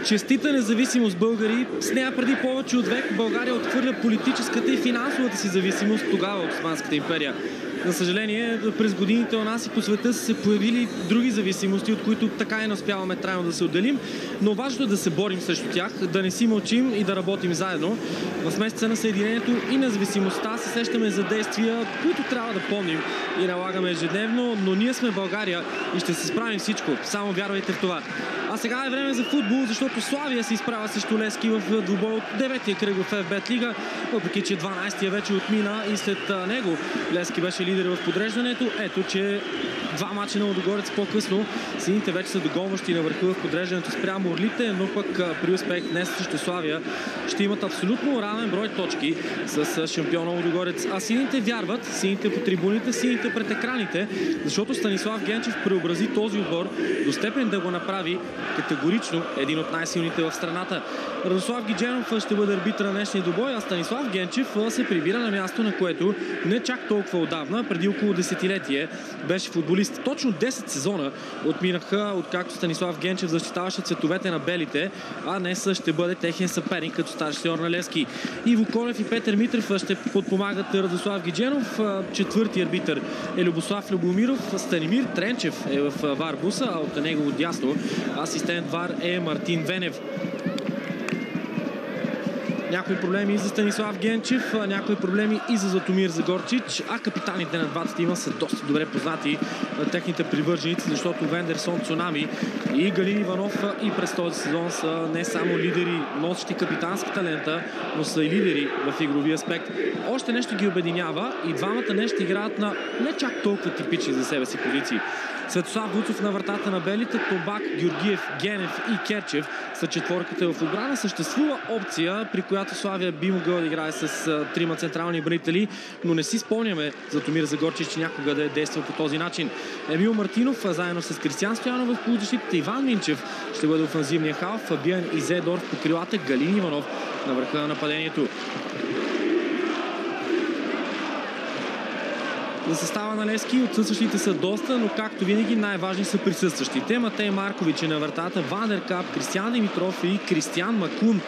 Честита независимост, българи. С нея преди повече от век България отхвърля политическата и финансовата си зависимост тогава от Османската империя. За съжаление, през годините у нас и по света са се появили други зависимости, от които така и не успяваме трайно да се отделим, но важно е да се борим срещу тях, да не си мълчим и да работим заедно. В месеца на Съединението и независимостта се сещаме за действия, които трябва да помним и налагаме ежедневно, но ние сме България и ще се справим всичко. Само вярвайте в това. А сега е време за футбол, защото Славия се изправя срещу Левски в двубой от 9-тия кръг в ФБ Лига, въпреки че 12-тия вече отмина и след него Левски беше лидер в подреждането. Ето, че два мача на Лудогорец по-късно сините вече са догонващи на върха в подреждането спрямо орлите, но пък при успех днес срещу Славия ще имат абсолютно равен брой точки с шампиона Лудогорец. А сините вярват, сините по трибуните, сините пред екраните, защото Станислав Генчев преобрази този отбор до степен да го направи категорично един от най-силните в страната. Радослав Гидженов ще бъде арбитър на днешния двубой, а Станислав Генчев се прибира на място, на което не чак толкова отдавна, преди около десетилетие, беше футболист. Точно 10 сезона отминаха, откакто Станислав Генчев защитаваше цветовете на белите, а днес ще бъде техен съперник като старши треньор на Левски. Иво Колев и Петър Митрев ще подпомагат Радослав Гидженов. Четвърти арбитър е Любослав Любомиров. Станимир Тренчев е в ВАР буса, а от него дясно асистент ВАР е Мартин Венев. Някои проблеми и за Станислав Генчев, някои проблеми и за Златомир Загорчич, а капитаните на двата тима са доста добре познати на техните привърженици, защото Вендерсон Цунами и Галин Иванов и през този сезон са не само лидери, носещи капитанската лента, но са и лидери в игрови аспект. Още нещо ги обединява и двамата днес ще играят на не чак толкова типични за себе си позиции. Светослав Вуцов на вратата на белите, Тобак, Георгиев, Генев и Керчев са четворката в отбрана. Съществува опция, при която Славия би могъл да играе с трима централни бранители, но не си спомняме Златомир Загорчич, че някога да е действал по този начин. Емил Мартинов, заедно с Кристиан Стоянов в полузащитата, Иван Минчев ще бъде офанзивния халф, Фабиан Изедорф по крилата, Галин Иванов на върха на нападението. За състава на Левски отсъстващите са доста, но както винаги най-важни са присъстващите. Матей Маркович е на вратата, Вандер Кап, Кристиан Димитров и Кристиан Макун.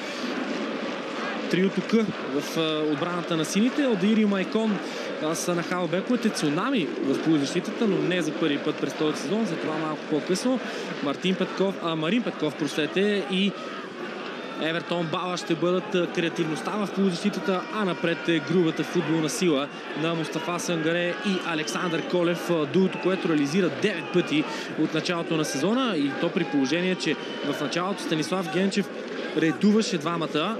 Триото К в отбраната на сините. Одир и Майкон са на халбековете, Цунами в полузащитата, но не за първи път през този сезон, за това малко по-късно. Марин Петков, и Евертон Бала ще бъдат креативността в полузащитата, а напред е грубата футболна сила на Мустафа Сангаре и Александър Колев, дуото, което реализира 9 пъти от началото на сезона, и то при положение, че в началото Станислав Генчев редуваше двамата.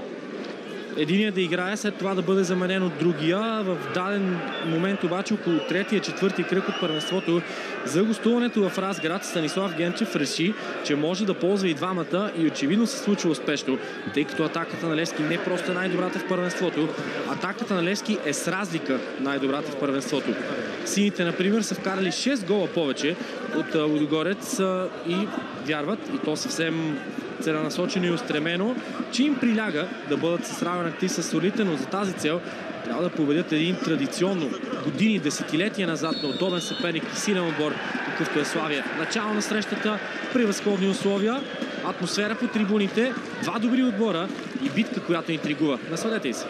Единият да играе, след това да бъде заменен от другия. В даден момент обаче около третия, четвъртия кръг от първенството за гостуването в Разград Станислав Генчев реши, че може да ползва и двамата, и очевидно се случва успешно, тъй като атаката на Левски не просто е най-добрата в първенството. Атаката на Левски е с разлика най-добрата в първенството. Сините, например, са вкарали 6 гола повече от Лудогорец и вярват, и то съвсем целенасочено и устремено, че им приляга да бъдат с равен актив с солите, но за тази цел трябва да победят един традиционно години, десетилетия назад на удобен съперник и силен отбор, какъвто е Славия. Начало на срещата при възходни условия, атмосфера по трибуните, два добри отбора и битка, която интригува. Насладете се!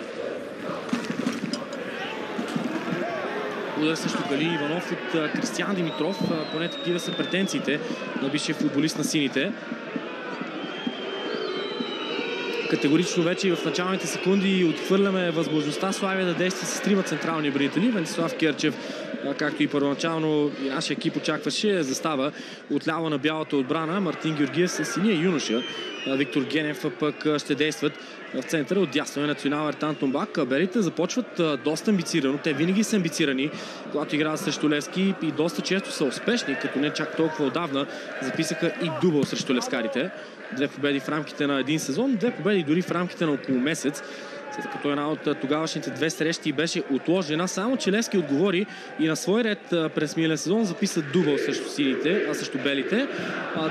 Удар също Галин Иванов от Кристиан Димитров, поне такива са претенциите на бившия футболист на сините. Категорично вече и в началните секунди отхвърляме възможността Славия да действа с трима централни бранители. Венцислав Керчев, както и първоначално и нашия екип очакваше, застава отляво на бялата отбрана. Мартин Георгиев с синия юноша. Виктор Генев пък ще действат в центъра. Отдясно е национал Ертан Томбак. Белите започват доста амбицирано. Те винаги са амбицирани, когато играят срещу Левски, и доста често са успешни, като не чак толкова отдавна записаха и дубъл срещу левскарите. 2 победи в рамките на един сезон, 2 победи дори в рамките на около месец, след като една от тогавашните 2 срещи беше отложена. Само че Левски отговори и на свой ред през миналия сезон записа дубъл срещу сините, срещу белите.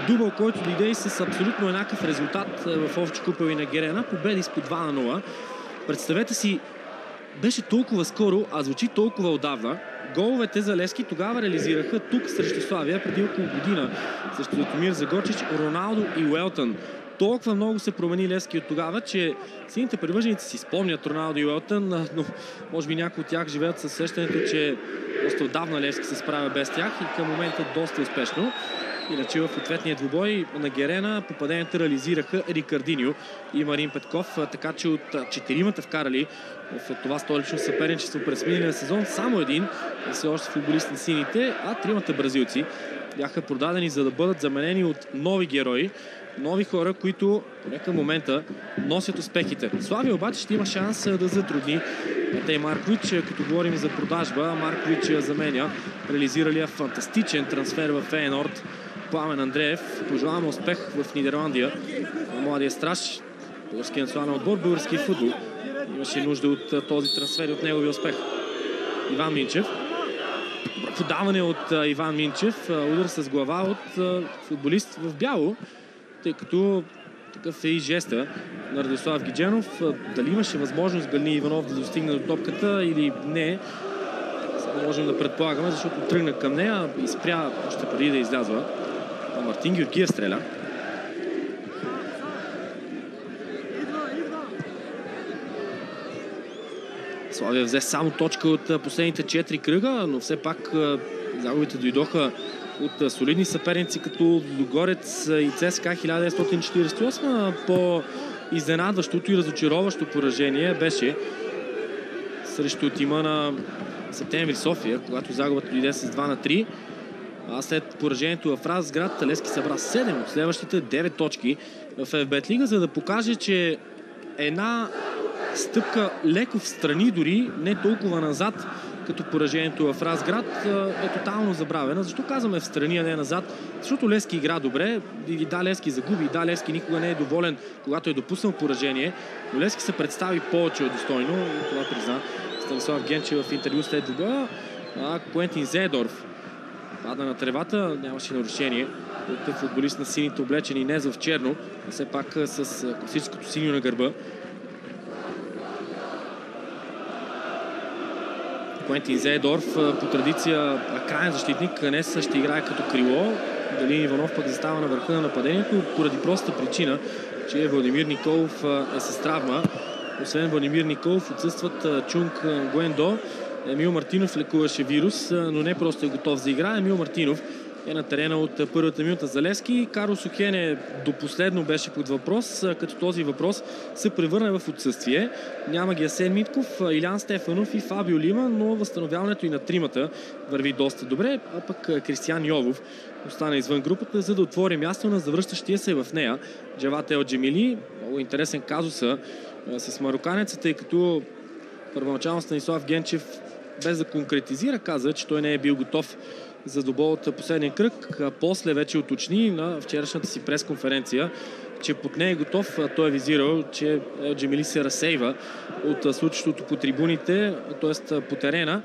Дубъл, който дойде и с абсолютно еднакъв резултат в Овчи купел и на Герена. Победи с по 2-0. Представете си, беше толкова скоро, а звучи толкова отдавна. Головете за Левски тогава реализираха тук срещу Славия преди около година. Срещу Златомир Загорчич, Роналдо и Уелтън. толкова много се промени Левски от тогава, че сините привърженици си спомнят Роналдо и Уелтън, но може би някои от тях живеят със сещането, че доста отдавна Левски се справя без тях и към момента доста успешно. Иначе в ответния двубой на Герена попаденията реализираха Рикардиньо и Марин Петков, така че от четиримата вкарали в това столично съперничество през миналия сезон, само един е все още футболист на сините, а тримата бразилци бяха продадени, за да бъдат заменени от нови герои, нови хора, които поне към момента носят успехите. Славия обаче ще има шанс да затрудни Матей Маркович. Като говорим за продажба, Маркович заменя реализиралия фантастичен трансфер в Фейенорд Пламен Андреев. Пожелаваме успех в Нидерландия на младия страж. Българския национален отбор, български футбол имаше нужда от този трансфер и от неговия успех. Иван Минчев. Подаване от Иван Минчев. Удар с глава от футболист в бяло, тъй като такъв е и жеста на Радослав Гидженов. Дали имаше възможност Галин Иванов да достигне до топката или не, само можем да предполагаме, защото тръгна към нея и спря още преди да излязва. Мартин Георгиев стреля. Славия взе само точка от последните 4 кръга, но все пак загубите дойдоха от солидни съперници като Лудогорец и ЦСКА 1948. По-изненадващото и разочароващо поражение беше срещу тима на Септември София, когато загубата дойде с 2-3. А след поражението в Разград, Левски събра 7 от следващите 9 точки в FBet Лига, за да покаже, че една стъпка леко в страни, дори не толкова назад, като поражението в Разград, е тотално забравена. Защо казваме в страни, а не назад? Защото Левски игра добре. И да, Левски загуби, и да, Левски никога не е доволен, когато е допуснал поражение, но Левски се представи повече от достойно. И това призна Станислав Генчев в интервю след двубоя. Куентин Зедорф пада на тревата, нямаше нарушение от футболист на сините, облечени не в черно, а все пак с класическото синьо на гърба. Куентин Зедорф по традиция крайен защитник, днес ще играе като крило. Галин Иванов пък застава на върха на нападението поради простата причина, че Владимир Николов е с травма. Освен Владимир Николов отсъстват Чунг Гуендо. Емил Мартинов лекуваше вирус, но не просто е готов за игра. Емил Мартинов е на терена от първата минута за Левски. Карлос Охене до последно беше под въпрос, като този въпрос се превърне в отсъствие. Няма ги Асен Митков, Илян Стефанов и Фабио Лима, но възстановяването и на тримата върви доста добре, а пък Кристиян Йовов остана извън групата, за да отвори място на завръщащия се в нея Джават Ел Джемили. Много интересен казуса с мароканеца, тъй като първоначално Станислав Генчев, без да конкретизира, каза, че той не е бил готов за добол от последния кръг. После вече уточни на вчерашната си пресконференция, че под не е готов. Той е визирал, че Ел Джемили се разсейва от случващото по трибуните, т.е. по терена.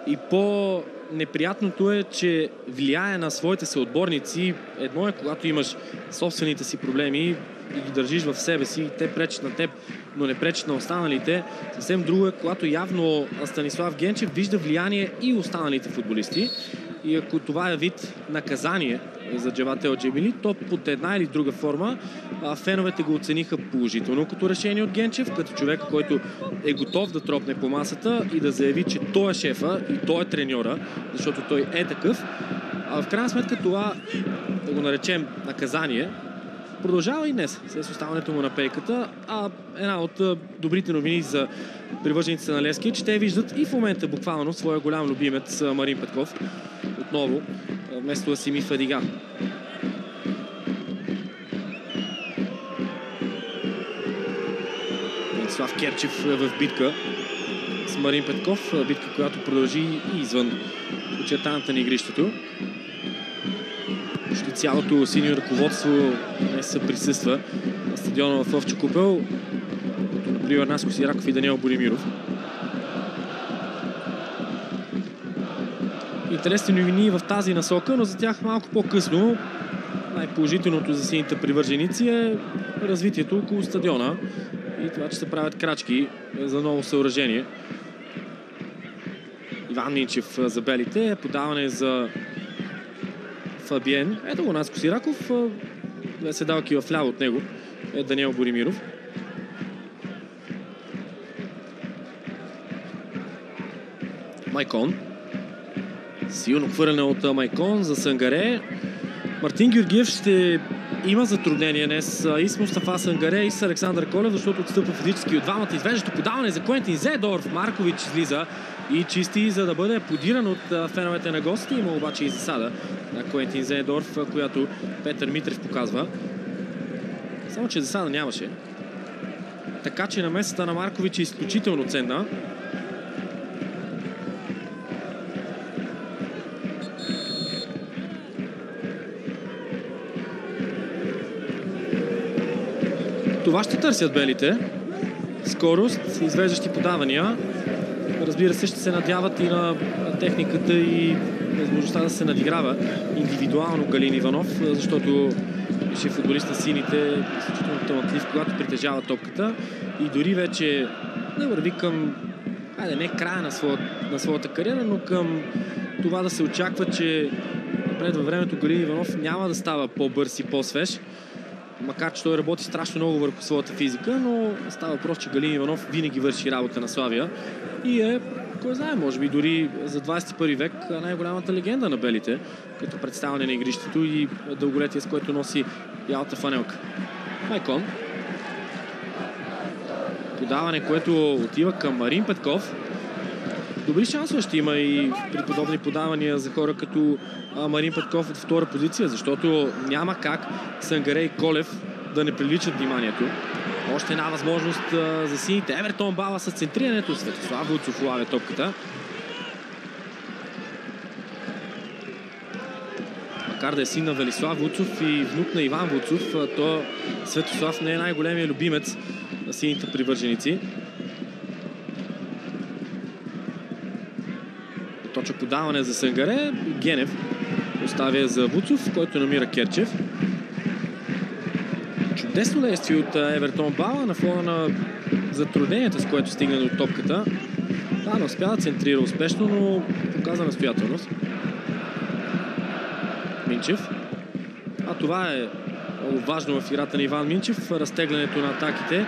И по-неприятното е, че влияе на своите съотборници. Едно е, когато имаш собствените си проблеми и ги държиш в себе си, и те пречат на теб, но не пречат на останалите. Съвсем друго е, когато явно Станислав Генчев вижда влияние и останалите футболисти. И ако това е вид наказание за Джават Ел Джемили, то под една или друга форма феновете го оцениха положително като решение от Генчев, като човек, който е готов да тропне по масата и да заяви, че той е шефа и той е треньора, защото той е такъв. А в крайна сметка това, да го наречем наказание, продължава и днес с оставането му на пейката. А една от добрите новини за привържениците на Левски е, че те виждат и в момента буквално своя голям любимец Марин Петков отново вместо Асими Фадига. Слав Керчев в битка с Марин Петков. Битка, която продължи и извън очертаната на игрището. Почти цялото синьо ръководство днес се присъства на стадиона в Овча купел. Например, Наско Сираков и Даниел Боримиров. Интересни новини в тази насока, но за тях малко по-късно. Най-положителното за сините привърженици е развитието около стадиона и това, че се правят крачки за ново съоръжение. Иван Минчев за белите, подаване за Фабиен. Ето го Наско Сираков. седалки в ляво от него е Даниел Боримиров. Майкон. Силно хвърляне от Майкон за Сангаре. Мартин Георгиев ще има затруднение днес и с Мустафа Сангаре, и с Александър Колев, защото отстъпва физически от двамата. Извеждащо подаване за Куентин Зедорф. Маркович излиза и чисти, за да бъде подиран от феновете на гости. Има обаче и засада на Куентин Зедорф, която Петър Митрев показва. Само че засада нямаше. Така че намесата на Маркович е изключително ценна. Това ще търсят белите. Скорост, извеждащи подавания. Разбира се, ще се надяват и на техниката и възможността да се надиграва индивидуално Галин Иванов, защото беше футболист на сините, изключително талантлив, когато притежава топката и дори вече не върви към, не края на своята кариера, но към това да се очаква, че напред във времето Галин Иванов няма да става по-бърз и по-свеж. Макар че той работи страшно много върху своята физика, но става въпрос, че Галин Иванов винаги върши работа на Славия и е, кой знае, може би дори за 21 век най-голямата легенда на белите, като представяне на игрището и дълголетие, с което носи бялата фанелка. Майкон. Подаване, което отива към Марин Петков. Добри шансове ще има и при подобни подавания за хора като Марин Петков от втора позиция, защото няма как Сангаре и Колев да не привличат вниманието. Още една възможност за сините. Евертон Бала с центрирането. Светослав Вуцов улавя топката. Макар да е син на Велислав Вуцов и внук на Иван Вуцов, то Светослав не е най-големия любимец на сините привърженици. Точно подаване за Сангаре. Генев оставя за Вуцов, който намира Керчев. Чудесно действие от Евертон Бала на фона на затрудненията, с което стигна до топката. Да, не успя да центрира успешно, но показа настоятелност. Минчев. А това е много важно в играта на Иван Минчев. Разтеглянето на атаките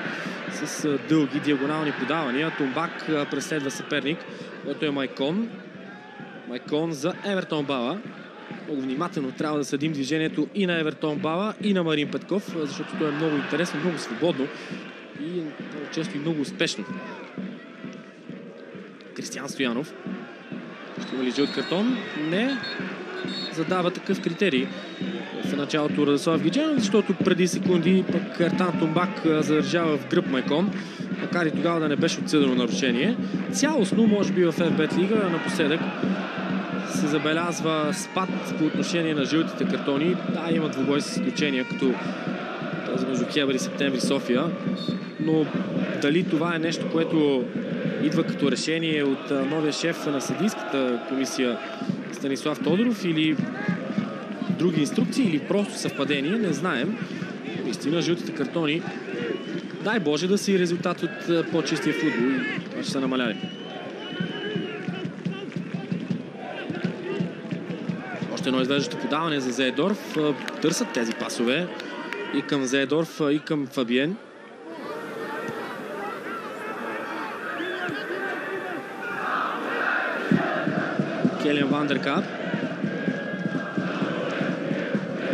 с дълги диагонални подавания. Тумбак преследва съперник, който е Майкон. Майкон за Евертон Бала. Много внимателно трябва да съдим движението и на Евертон Бала, и на Марин Петков, защото то е много интересно, много свободно и много често и много успешно. Кристиан Стоянов. Ще има ли жълт картон? Не. Задава такъв критерий в началото Радослав Гидженов, защото преди секунди пък Ертан Тумбак задържава в гръб Майкон, макар и тогава да не беше отсъдено нарушение. Цялостно, може би в FBet Лига напоследък се забелязва спад по отношение на жълтите картони. Да, има двубой с изключения, като този между Хебър и Септември София, но дали това е нещо, което идва като решение от новия шеф на съдийската комисия Станислав Тодоров или други инструкции, или просто съвпадение, не знаем. Истина, жълтите картони, дай Боже да са и резултат от по-чистия футбол и това ще са намаляли. Още едно извеждащо подаване за Зедорф. Търсят тези пасове и към Зедорф, и към Фабиен. Келиан Вандеркап.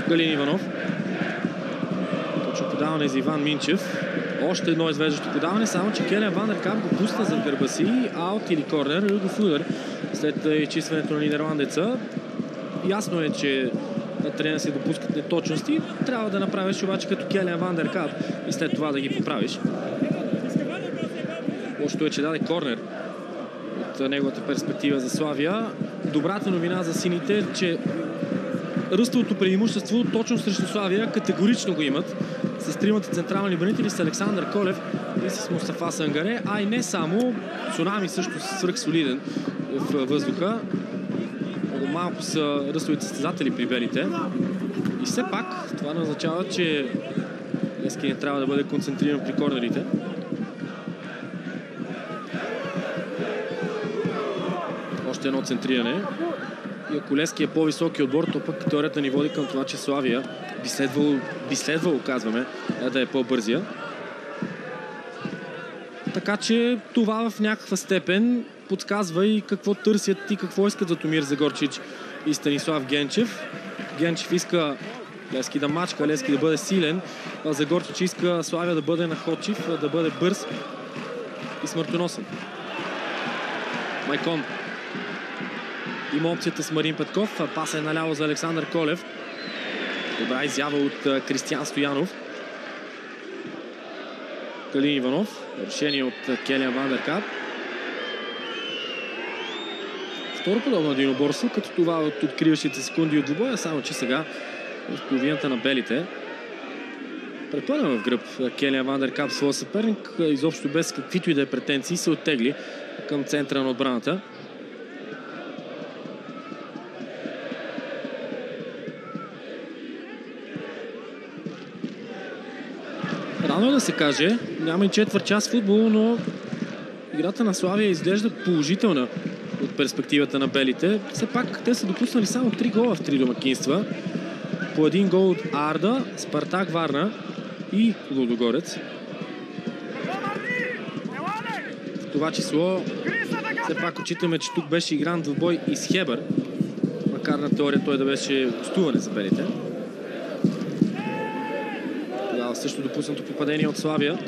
Галин Иванов. Точно подаване за Иван Минчев. Още едно извеждащо подаване, само че Келиан Вандеркап го пусна зад гърба си. Аут или корнер, ръгов удар след изчистването на нидерландеца. Ясно е, че на терена се допускат неточности. Трябва да направиш обаче като Келиан Вандеркап и след това да ги поправиш. Лошото е, че даде корнер от неговата перспектива за Славия. Добрата новина за сините, че ръстовото преимущество точно срещу Славия категорично го имат. С тримата централни бранители с Александър Колев и с Мустафа Сангаре, а и не само. Цунами също свръхсолиден в въздуха. Много малко са ръстовите състезатели при белите. И все пак това не означава, че Лески не трябва да бъде концентриран при корнерите. Още едно центриране. И ако Левски е по-високи отбор, то пък теорията ни води към това, че Славия би следвало, казваме, да е по-бързия. Така че това в някаква степен подсказва и какво търсят и какво искат Златомир Загорчич и Станислав Генчев. Генчев иска Левски да мачка, Левски да бъде силен, а Загорчич иска Славия да бъде находчив, да бъде бърз и смъртоносен. Майкон. Има опцията с Марин Петков. Паса е наляво за Александър Колев. Добра изява от Кристиян Стоянов. Галин Иванов. Решение от Келиан Вандеркап. Второ подобно единоборство, като това от откриващите секунди от двубоя, само че сега в половината на белите. Препълнен в гръб Келиан Вандеркап своя съперник, изобщо без каквито и да е претенции, се оттегли към центъра на отбраната. Рано е да се каже, няма и четвърт час футбол, но играта на Славия изглежда положителна от перспективата на белите. Все пак те са допуснали само 3 гола в 3 домакинства. По един гол от Арда, Спартак Варна и Лудогорец. В това число все пак отчитаме, че тук беше игран двубой и с Хебър, макар на теория той да беше гостуване за белите. Тогава също допуснато попадение от Славия.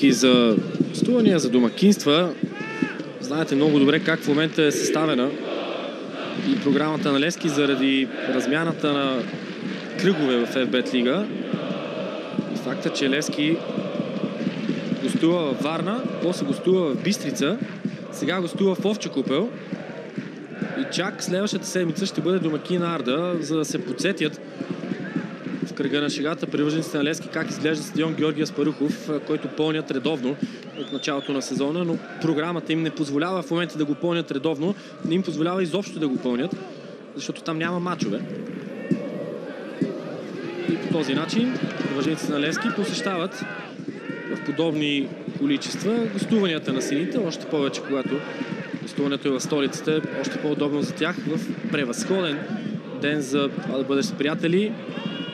Говорейки за гостувания, за домакинства, знаете много добре как в момента е съставена и програмата на Левски заради размяната на кръгове в FBet Лига. И факта, че Левски гостува в Варна, после гостува в Бистрица, сега гостува в Овча купел и чак следващата седмица ще бъде домакин Арда, за да се подсетят в кръга на шегата привържениците на Левски как изглежда стадион Георги Аспарухов, който пълнят редовно от началото на сезона, но програмата им не позволява в момента да го пълнят редовно, не им позволява изобщо да го пълнят, защото там няма мачове. И по този начин привържениците на Левски посещават в подобни количества гостуванията на сините, още повече когато гостуването е в столицата, още по-удобно за тях в превъзходен ден за да бъдеш с приятели,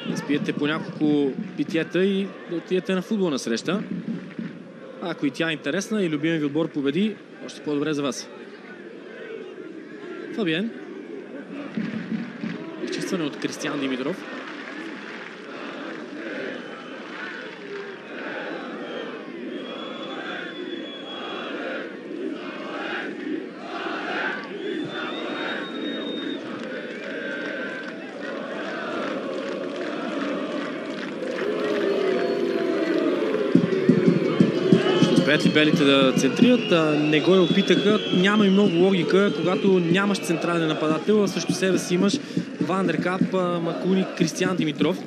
да спиете по няколко питиета и да отидете на футболна среща. Ако и тя е интересна и любимият ви отбор победи, още по-добре за вас. Фабиен. Изчистване от Кристиян Димитров. Успеят ли белите да центрират? Не го и опитаха. Няма и много логика, когато нямаш централен нападател, а срещу себе си имаш Вандеркап, Макуни, Кристиян Димитров.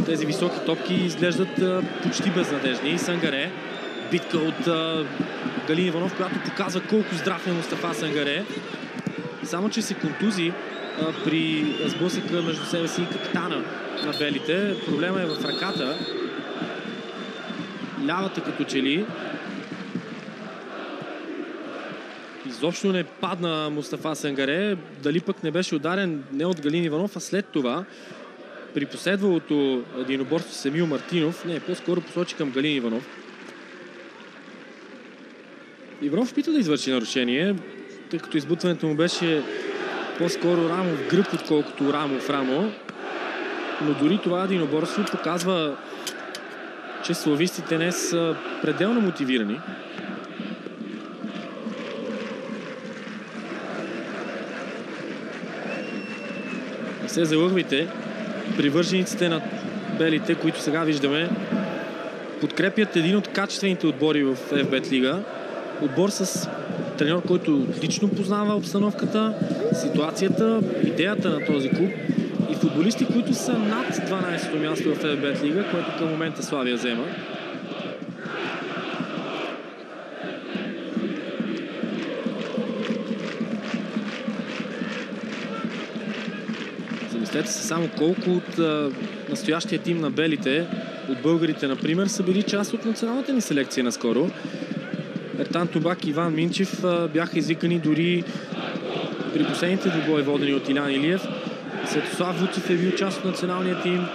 Тези високи топки изглеждат почти безнадежни. И Сангаре. Битка от Галин Иванов, която показва колко здрав е Мустафа Сангаре. Само че се контузи при сблъсъка между себе си и капитана на белите. Проблема е в ръката. Лявата като че ли. Изобщо не падна Мустафа Сангаре. Дали пък не беше ударен не от Галин Иванов, а след това при последвалото единоборство с Емил Мартинов. Не, по-скоро посочи към Галин Иванов. Иванов опита да извърши нарушение, тъй като избутването му беше по-скоро рамо в гръб, отколкото рамо в рамо. Но дори това единоборство показва, че славистите не са пределно мотивирани. Не се залъгвайте. Привържениците на белите, които сега виждаме, подкрепят един от качествените отбори в FBet Лига. Отбор с треньор, който лично познава обстановката, ситуацията, идеята на този клуб и футболисти, които са над 12-то място в FBet Лига, което към момента Славия взема. Помислете се само колко от настоящия тим на белите, от българите, например, са били част от националната ни селекция наскоро. Ертан Тобак и Иван Минчев бяха извикани дори при последните двубои, водени от Илян Илиев. Светослав Вуцев е бил част от националния тим.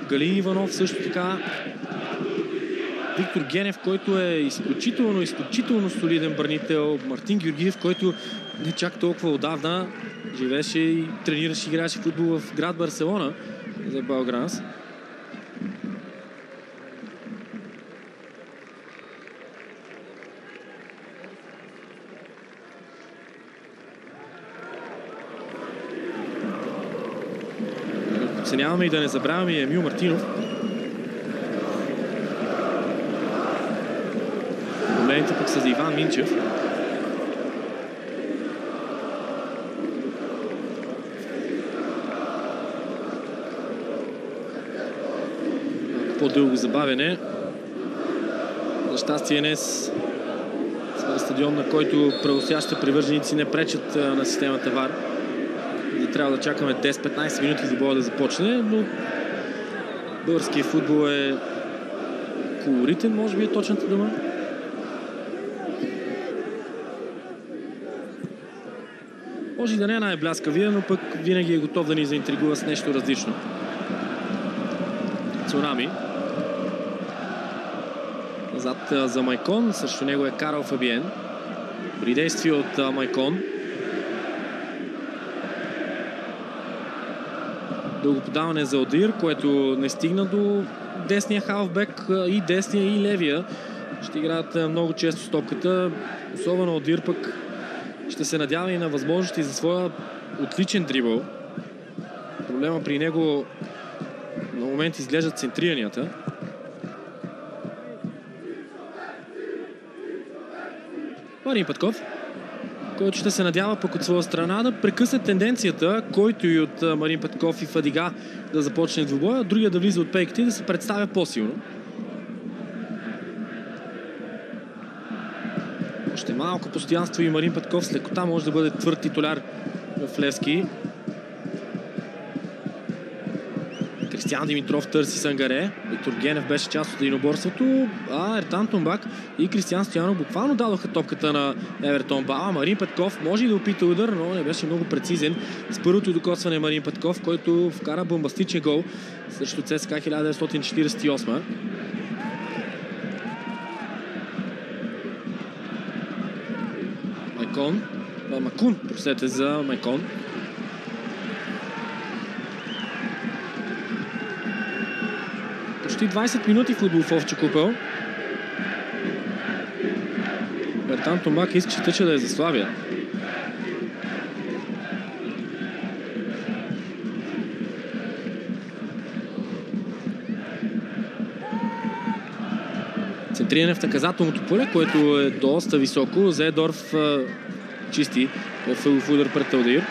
Галин Иванов също така. Виктор Генев, който е изключително солиден бранител. Мартин Георгиев, който не чак толкова отдавна живееше и тренираше и играеше футбол в град Барселона за Белгранс. Оценяваме и да не забравяме и Емил Мартинов. Проблемите пък са за Иван Минчев. По-дълго забавяне. За щастие днес сме стадион, на който правосящите привърженици не пречат на системата ВАР. И трябва да чакаме 10-15 минути за боя да започне, но българският футбол е колоритен, може би е точната дума. Може и да не е най-бляскавия, но пък винаги е готов да ни заинтригува с нещо различно. Цунами. Назад за Майкон, срещу него е Карл Фабиен. При действие от Майкон. Дълго подаване за Одир, което не стигна до десния халфбек, и десния и левия. Ще играят много често с топката. Особено Одир пък ще се надява и на възможности за своя отличен дрибъл. Проблема при него на момент изглеждат центриранията. Марин Петков, който ще се надява пък от своя страна да прекъсне тенденцията, който и от Марин Петков и Фадига да започне двубоя, другия да влиза от пейките и да се представя по-силно. Още малко постоянство и Марин Петков с лекота може да бъде твърд титуляр в Левски. Кристиан Димитров търси Сангаре. Виктор Генев беше част от единоборството, а Ертан Томбак и Кристиан Стоянов буквално дадоха топката на Евертон Бала. Марин Петков може и да опита удар, но не беше много прецизен с първото докосване Марин Петков, който вкара бомбастичен гол срещу ЦСКА 1948. Макун, просете за Майкон. Почти 20 минути футбол в Овча купел. Ертан Томбак искаше тъча да е за Славия. Центриране в наказателното поле, което е доста високо. Зедорф чисти в удар пред Талдир.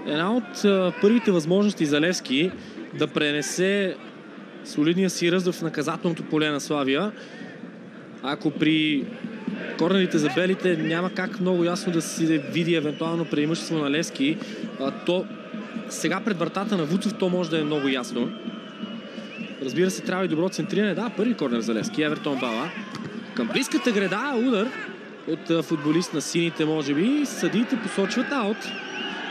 Една от първите възможности за Левски да пренесе солидния си ръст в наказателното поле на Славия. Ако при корнерите за белите няма как много ясно да се види евентуално преимущество на Левски, то сега пред вратата на Вуцов то може да е много ясно. Разбира се, трябва и добро центриране. Да, първи корнер за Левски. Евертон Бала. Към близката града удар от футболист на сините, може би. Съдиите посочват аут.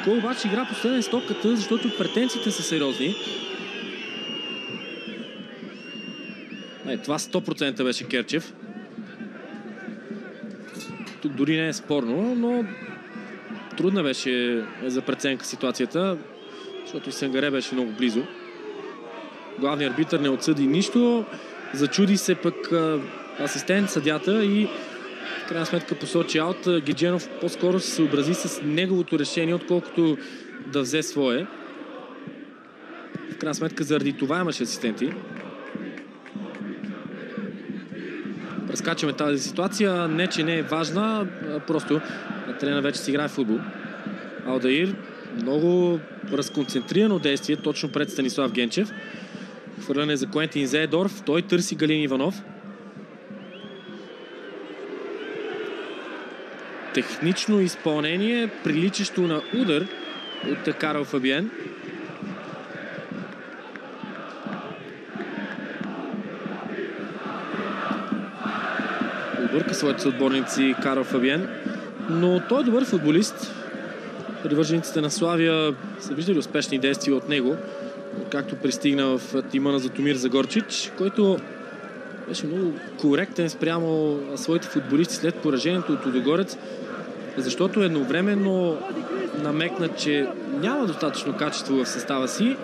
Кой обаче игра последен стопката, защото претенциите са сериозни. Това 100% беше Керчев. Тук дори не е спорно, но трудна беше за преценка ситуацията, защото и Сангаре беше много близо. Главният арбитър не отсъди нищо. Зачуди се пък асистент съдята и в крайна сметка посочи аут. Гидженов по-скоро се съобрази с неговото решение, отколкото да взе свое. В крайна сметка заради това имаше асистенти. Прескачаме тази ситуация. Не, че не е важна, просто тренера вече си играе в футбол. Алдаир, много разконцентрирано действие точно пред Станислав Генчев. Хвърляне за Куентин Зедорф. Той търси Галин Иванов. технично изпълнение, приличащо на удар от Карл Фабиен. Обърка своите съотборници Карл Фабиен, но той е добър футболист. Привържениците на Славия са виждали успешни действия от него, както пристигна в тима на Златомир Загорчич, който беше много коректен спрямо своите футболисти след поражението от Лудогорец, защото едновременно намекна, че няма достатъчно качество в състава си,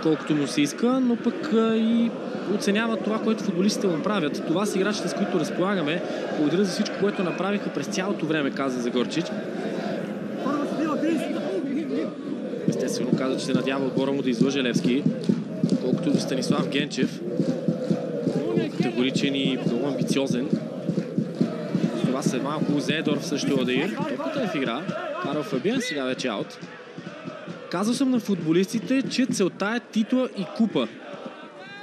колкото му се иска, но пък и оценява това, което футболистите му правят. Това са играчите, с които разполагаме. Благодаря за всичко, което направиха през цялото време, каза Загорчич. Естествено каза, че се надява отбора му да излъже Левски, колкото до Станислав Генчев. Категоричен и много амбициозен. Това са малко Зедорф също Одеир. Топката е в игра. Карл Фабиен сега вече аут. Казал съм на футболистите, че целта е титла и купа,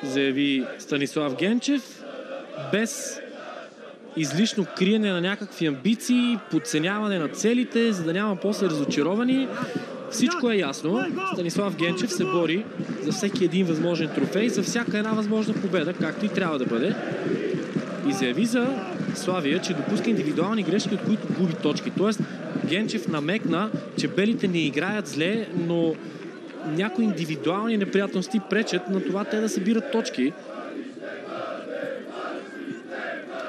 заяви Станислав Генчев, без излишно криене на някакви амбиции, подценяване на целите, за да няма после разочаровани. Всичко е ясно. Станислав Генчев се бори за всеки един възможен трофей, за всяка една възможна победа, както и трябва да бъде. И заяви за Славия, че допуска индивидуални грешки, от които губи точки. Тоест, Генчев намекна, че белите не играят зле, но някои индивидуални неприятности пречат на това те да събират точки.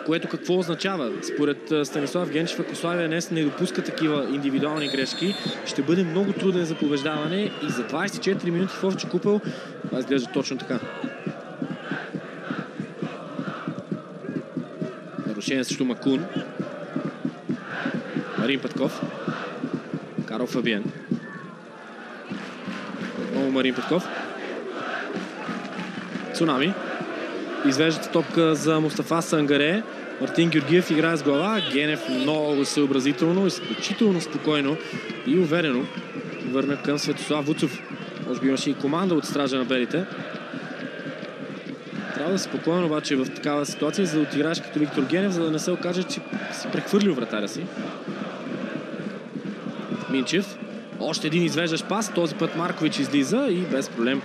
Което какво означава? Според Станислав Генчев, ако Славия днес не допуска такива индивидуални грешки, ще бъде много труден за побеждаване и за 24 минути в Овча купел това изглежда точно така. Нарушение срещу Макун. Марин Петков. Карл Фабиен. Отново Марин Петков. Цунами. Извеждат топка за Мустафа Сангаре. Мартин Георгиев играе с глава. Генев много съобразително, изключително спокойно и уверено върна към Светослав Вуцов. Може би имаше и команда от стража на белите. Трябва да е спокойно обаче в такава ситуация, за да отиграеш като Виктор Генев, за да не се окаже, че си прехвърлил вратаря си. Минчев. Още един извеждащ пас. Този път Маркович излиза и без проблем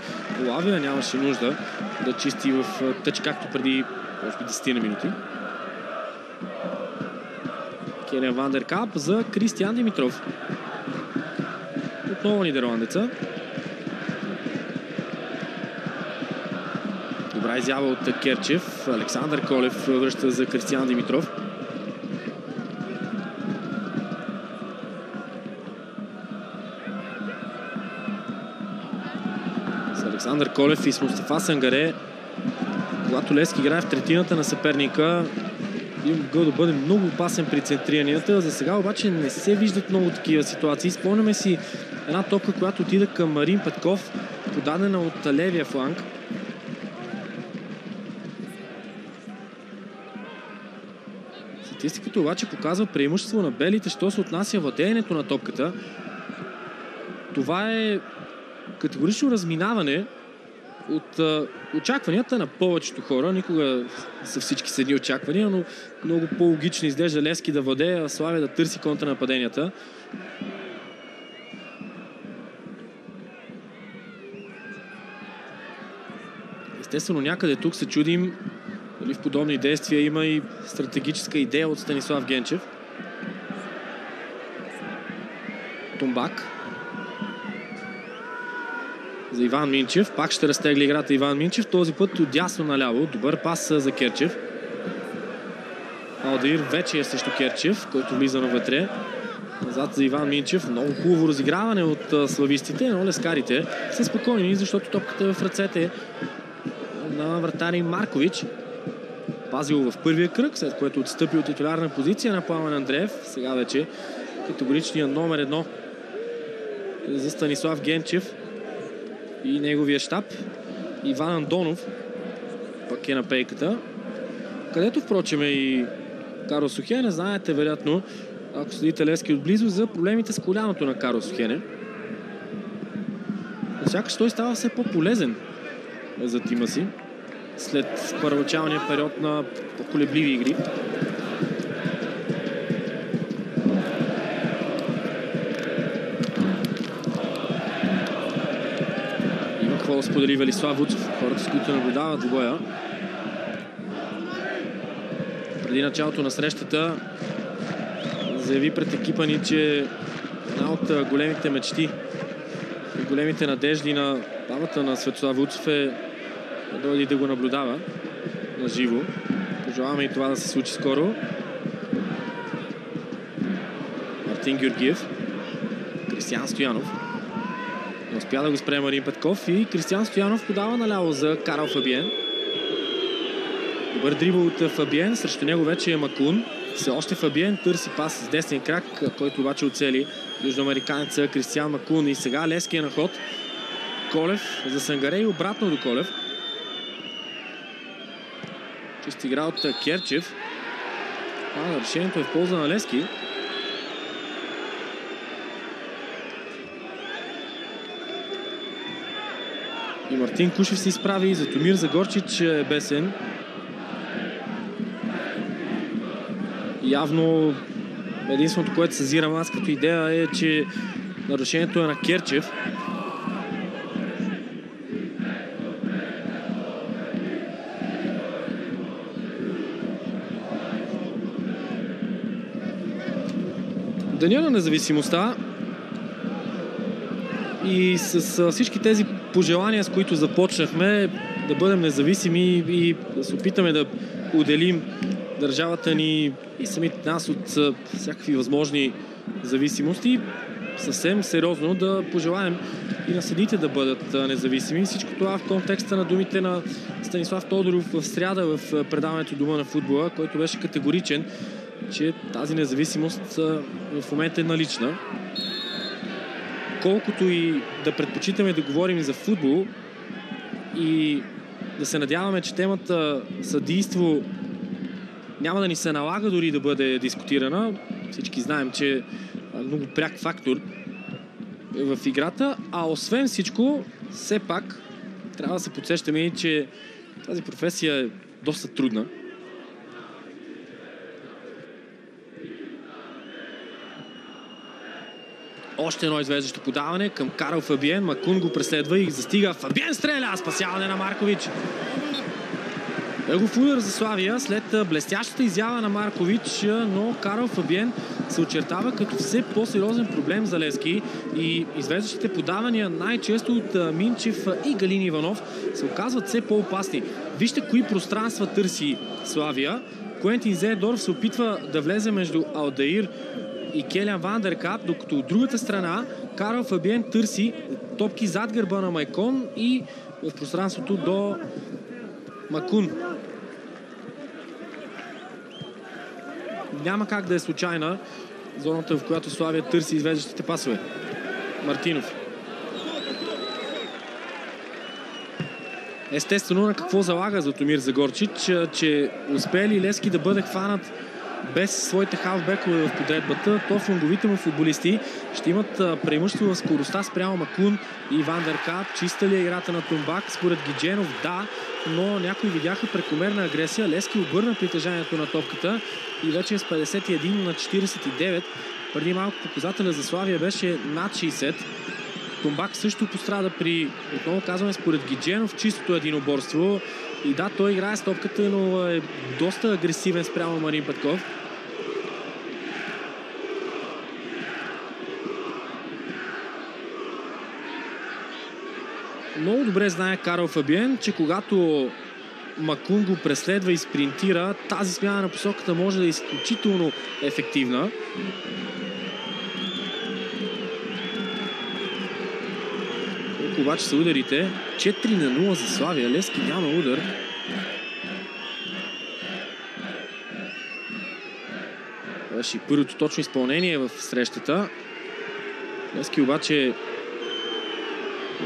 Лавия нямаше нужда да чисти в тъч, както преди може би 10 на минути. Келен Вандеркап за Кристиан Димитров. Отново нидерландеца. Добра изява от Керчев. Александър Колев връща за Кристиан Димитров. С Александър Колев и с Мустафа Сангаре, когато Левски играе в третината на съперника, би могъл да бъде много опасен при центриранията. За сега обаче не се виждат много такива ситуации. Спомняме си една топка, която отида към Марин Петков, подадена от левия фланг. Статистиката обаче показва преимущество на белите, що се отнася владеенето на топката. Това е категорично разминаване от очакванията на повечето хора. Никога са всички седни очаквания, но много по-логично изглежда Левски да владее, а Славия да търси контранападенията. Естествено, някъде тук се чудим дали в подобни действия има и стратегическа идея от Станислав Генчев. Томбак. За Иван Минчев. Пак ще разтегли играта Иван Минчев. Този път от дясно наляво. Добър пас за Керчев. Алдир вече е срещу Керчев, който влиза навътре. Назад за Иван Минчев. Много хубаво разиграване от славистите, но лескарите са спокойни, защото топката е в ръцете на вратаря Маркович. Пазил в първия кръг, след което отстъпи от титулярна позиция на Пламен Андреев. Сега вече категоричният номер 1 за Станислав Генчев и неговия щаб. Иван Андонов пък е на пейката, където впрочем е и Карл Сухене. Знаете вероятно, ако следите Левски отблизо, за проблемите с коляното на Карл Сухене. Сякаш той става все по-полезен за тима си след първоначалния период на по-колебливи игри. Такова сподели Велислав Вуцов, хората, с които наблюдават двубоя. Преди началото на срещата заяви пред екипа ни, че една от големите мечти и големите надежди на бабата на Светослав Вуцов е да дойде да го наблюдава на живо. Пожелаваме и това да се случи скоро. Мартин Георгиев. Кристиян Стоянов. Не успя да го спре Марин Петков и Кристиян Стоянов подава наляво за Карл Фабиен. Добър дрибъл от Фабиен, срещу него вече е Макун. Все още Фабиен търси пас с десния крак, който обаче оцели южноамериканеца Кристиян Макун. И сега Левски е на ход. Колев за Сангаре и обратно до Колев. Чист игра от Керчев. Решението е в полза на Левски. И Мартин Кушев се изправи. Затомир Загорчич е бесен. Явно единственото, което съзирам аз като идея е, че нарушението е на Керчев. Деня на независимостта и с всички тези пожелания, с които започнахме, да бъдем независими и да се опитаме да отделим държавата ни и самите нас от всякакви възможни зависимости, съвсем сериозно да пожелаем и на съдиите да бъдат независими. Всичко това в контекста на думите на Станислав Тодоров в сряда в предаването Дома на футбола, който беше категоричен, че тази независимост в момента е налична. Колкото и да предпочитаме да говорим за футбол и да се надяваме, че темата съдийство няма да ни се налага дори да бъде дискутирана. Всички знаем, че е много пряк фактор в играта, а освен всичко, все пак трябва да се подсещаме и, че тази професия е доста трудна. Още едно извеждащо подаване към Карл Фабиен. Макун го преследва и застига. Фабиен стреля! Спасяване на Маркович. Егов удар за Славия след блестящата изява на Маркович, но Карл Фабиен се очертава като все по-сериозен проблем за Левски и извеждащите подавания най-често от Минчев и Галин Иванов се оказват все по-опасни. Вижте кои пространства търси Славия. Куентин Зеедорф се опитва да влезе между Алдаир и Келян Вандеркап, докато от другата страна Карл Фабиен търси топки зад гърба на Майкон и в пространството до Макун. Няма как да е случайна зоната, в която Славия търси извеждащите пасове. Мартинов. Естествено, на какво залага Затомир Загорчич, че успели Левски да бъде хванат без своите халфбекове в подредбата, то фланговите му футболисти ще имат преимущество в скоростта спрямо Макун и Вандеркап. Чиста ли е играта на Тумбак? Според Гидженов да, но някои видяха прекомерна агресия. Левски обърна притежанието на топката и вече с 51 на 49. Преди малко показателя за Славия беше над 60. Тумбак също пострада при, отново казваме, според Гидженов, чистото единоборство. И да, той играе с топката, но е доста агресивен спрямо Марин Петков. Много добре знае Карл Фабиен, че когато Макун го преследва и спринтира, тази смяна на посоката може да е изключително ефективна. Колко обаче са ударите? 4 на 0 за Славия. Левски няма удар. Беше и първото точно изпълнение в срещата. Левски обаче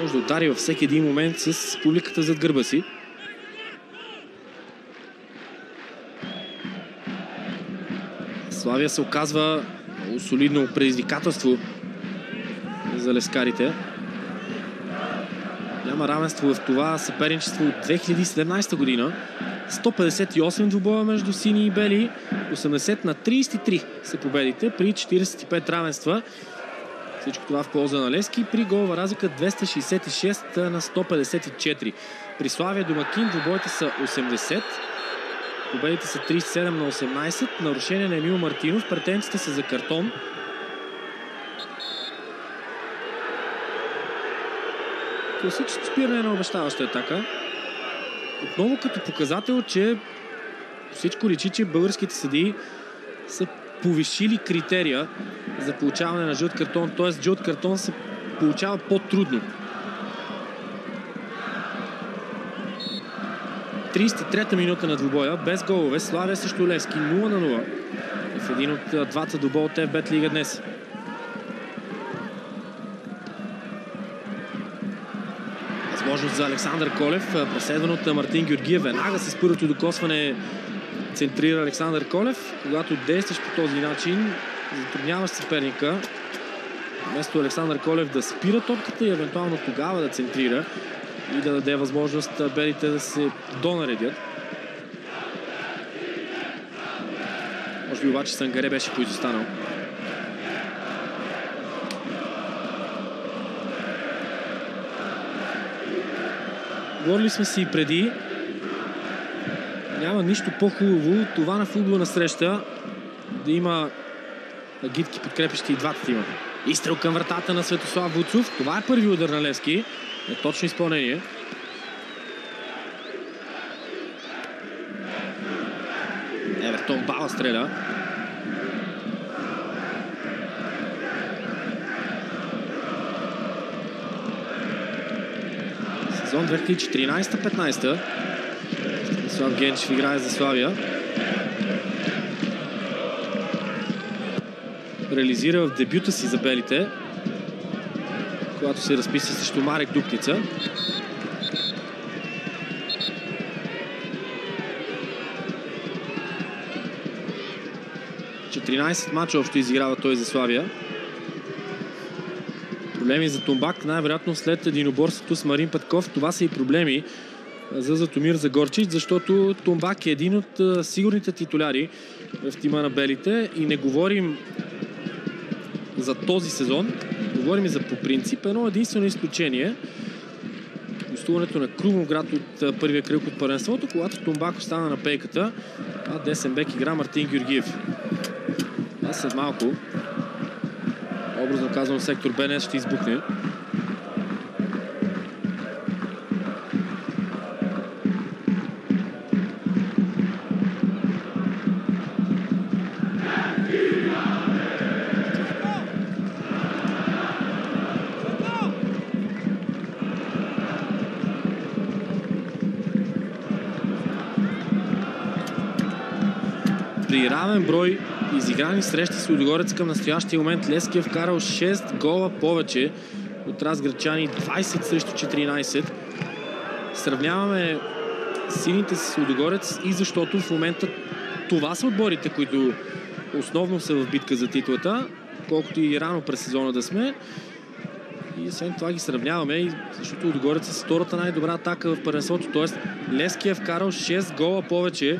може да удари във всеки един момент с публиката зад гърба си. Славия се оказва много солидно предизвикателство за левскарите. Няма равенство в това съперничество от 2017 година. 158 двубоя между сини и бели. 80 на 33 са победите при 45 равенства. Всичко това в полза на Левски при голова разлика 266 на 154. При Славия домакин двубоите са 80. Победите са 37 на 18. Нарушение на Емил Мартинов. Претенциите са за картон. Класическо спиране на обещаваща атака. Отново като показател, че всичко личи, че българските съдии са повишили критерия за получаване на жълт картон, т.е. жълт картон се получава по-трудно. 33-та минута на двубоя, без голове, Славия срещу Левски, 0-0 в един от двата двубоя от ФБ Лига днес. Възможност за Александър Колев, преследван от Мартин Георгиев. Веднага с първото докосване центрира Александър Колев. Когато действаш по този начин, затрудняваш съперника. Вместо Александър Колев да спира топката и евентуално тогава да центрира и да даде възможност белите да се донаредят. Може би обаче Сангаре беше поизостанал. Говорили сме си и преди. Няма нищо по-хубаво това на футболна среща да има агитки, подкрепящи и двата тима. Изстрел към вратата на Светослав Вуцов. Това е първи удар на Левски. Точно изпълнение. Евертон Бала стреля. Сезон 2014-15. Слав Генчев играе за Славия. Реализира в дебюта си за белите, когато се разписа срещу Марек Дупница. Мача общо изиграва той за Славия. Проблеми за Тумбак, най-вероятно след единоборството с Марин Петков. Това са и проблеми за Златомир Загорчич, защото Тумбак е един от сигурните титуляри в тима на белите и не говорим за този сезон, говорим и за по принцип едно единствено изключение. Гостуването на Крумовград от първия кръг от първенството, когато Тумбак остана на пейката, а десен бек игра Мартин Георгиев. А след малко, образно казано, сектор БНС ще избухне. При равен брой изиграни срещи с Лудогорец към настоящия момент Левски е вкарал 6 гола повече от разградчани, 20 срещу 14. Сравняваме сините с Лудогорец и защото в момента това са отборите, които основно са в битка за титлата, колкото и рано през сезона да сме. И след това ги сравняваме, и защото Лудогорец е с втората най-добра атака в първенството, т.е. Левски е вкарал 6 гола повече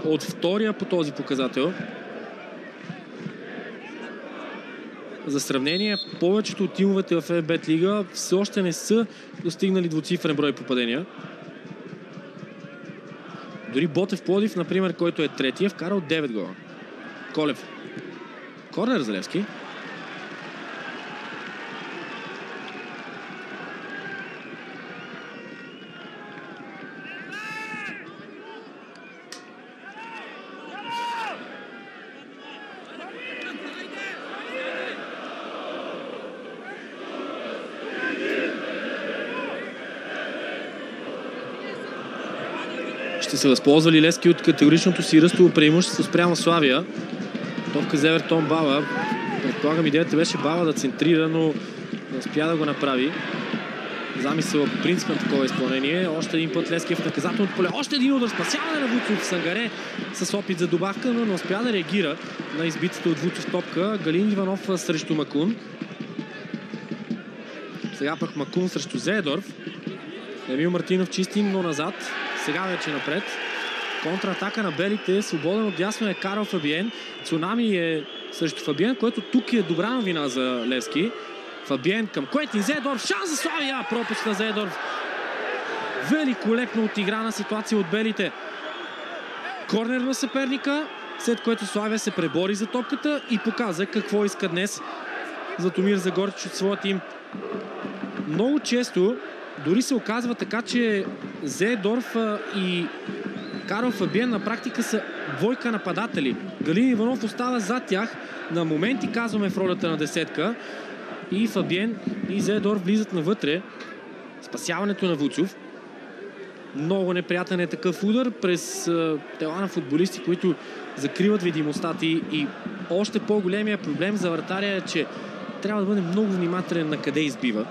от втория по този показател. За сравнение, повечето от тимовете в ФБ Лига все още не са достигнали двуцифрен брой попадения. Дори Ботев Пловдив, например, който е третия, вкарал 9 гола. Колев. Корнер за Левски. Ще се възползвали Левски от категоричното си ръстово преимущество спрямо Славия. Топка за Евертон Бала. Предполагам, идеята беше Бала да центрира, но не успя да го направи. Замисъл по принцип на такова изпълнение. Още един път Левски в наказателното поле. Още един удар, спасяване на Вуцов. Сангаре с опит за добавка, но не успя да реагира на избитата от Вуцов топка. Галин Иванов срещу Макун. Сега пък Макун срещу Зеедорф. Емил Мартинов чисти, но назад. Сега вече напред. Контратака на белите. Свободен от дясно е Карл Фабиен. Цунами е срещу Фабиен, което тук е добра новина за Левски. Фабиен към Куентин Зейдорф. Шанс за Славия! Пропуск на Зейдорф. Великолепно отиграна ситуация от белите. Корнер на съперника, след което Славия се пребори за топката и показа какво иска днес Златомир Загорчич от своя тим. Много често дори се оказва така, че Зейдорф и Карл Фабиен на практика са двойка нападатели. Галин Иванов остава зад тях. На моменти казваме в ролята на десетка. И Фабиен и Зейдорф влизат навътре. Спасяването на Вуцов. Много неприятен е такъв удар през тела на футболисти, които закриват видимостта ти. И още по-големия проблем за вратаря е, че трябва да бъде много внимателен на къде избива.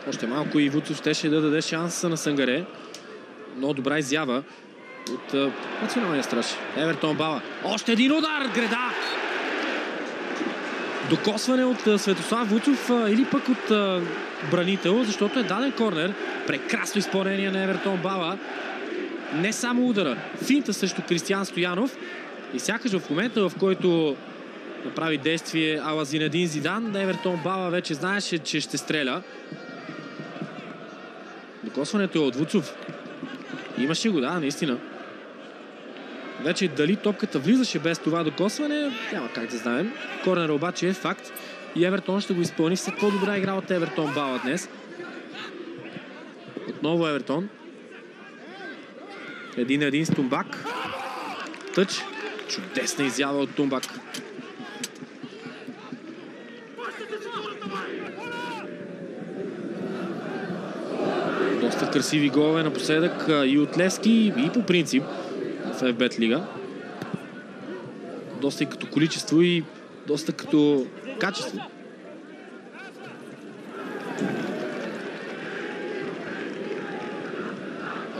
Още малко и Вуцов щеше да даде шанс на Сангаре. Много добра изява от националния страж. Евертон Бала. Още един удар! Греда! Докосване от Светослав Вуцов или пък от бранител, защото е даден корнер. Прекрасно изпълнение на Евертон Бала. Не само удара. Финта срещу Кристиян Стоянов. И сякаш в момента, в който направи действие ала Зинедин Зидан, Евертон Бала вече знаеше, че ще стреля. Докосването е от Вуцов. Имаше го, да, наистина. Вече дали топката влизаше без това докосване, няма как да знаем. Корнер обаче е факт и Евертон ще го изпълни след по-добра игра от Евертон Бала днес. Отново Евертон. 1-1 с Тумбак. Тъч. Чудесна изява от Тумбак. Доста красиви голове напоследък и от Левски, и по принцип в FBet Лига. Доста и като количество, и доста като качество.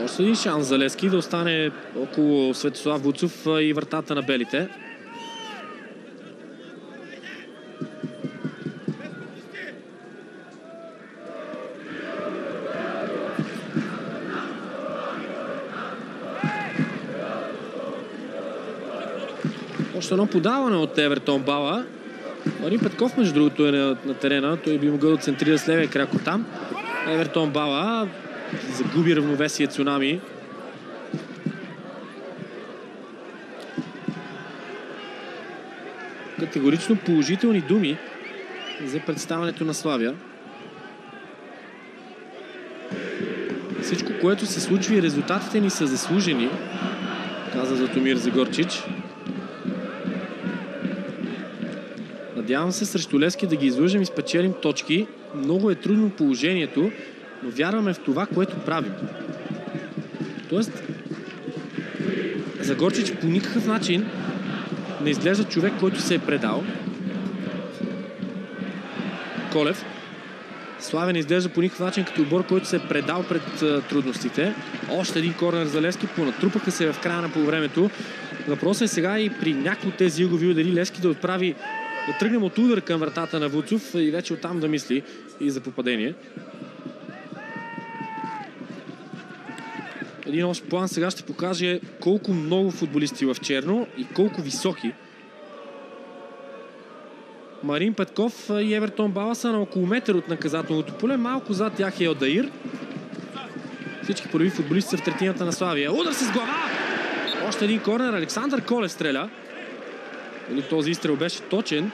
Още един шанс за Левски да остане около Светослав Вуцов и вратата на белите. Още едно подаване от Евертон Бала. Марин Петков, между другото, е на терена. Той би могъл да центрира с левия крак от там. Евертон Бала загуби равновесие Цунами. Категорично положителни думи за представянето на Славия. Всичко, което се случва и резултатите ни са заслужени, каза Златомир Загорчич. Надявам се срещу Левски да ги излъжем и спечелим точки. Много е трудно положението, но вярваме в това, което правим. Тоест, Загорчич по никакъв начин не изглежда човек, който се е предал. Колев. Славя не изглежда по никакъв начин като отбор, който се е предал пред трудностите. Още един корнер за Левски. Понатрупаха се в края на полувремето. Въпросът е сега и при някои от тези ъгови удари Левски да отправи, да тръгнем от удар към вратата на Вуцов и вече оттам да мисли и за попадение. Един общ план сега ще покаже колко много футболисти в черно и колко високи. Марин Петков и Евертон Бала са на около метър от наказателното поле. Малко зад тях е Елдаир. Всички първи футболисти са в третината на Славия. Удар с глава! Още един корнер. Александър Колев стреля. Този изстрел беше точен.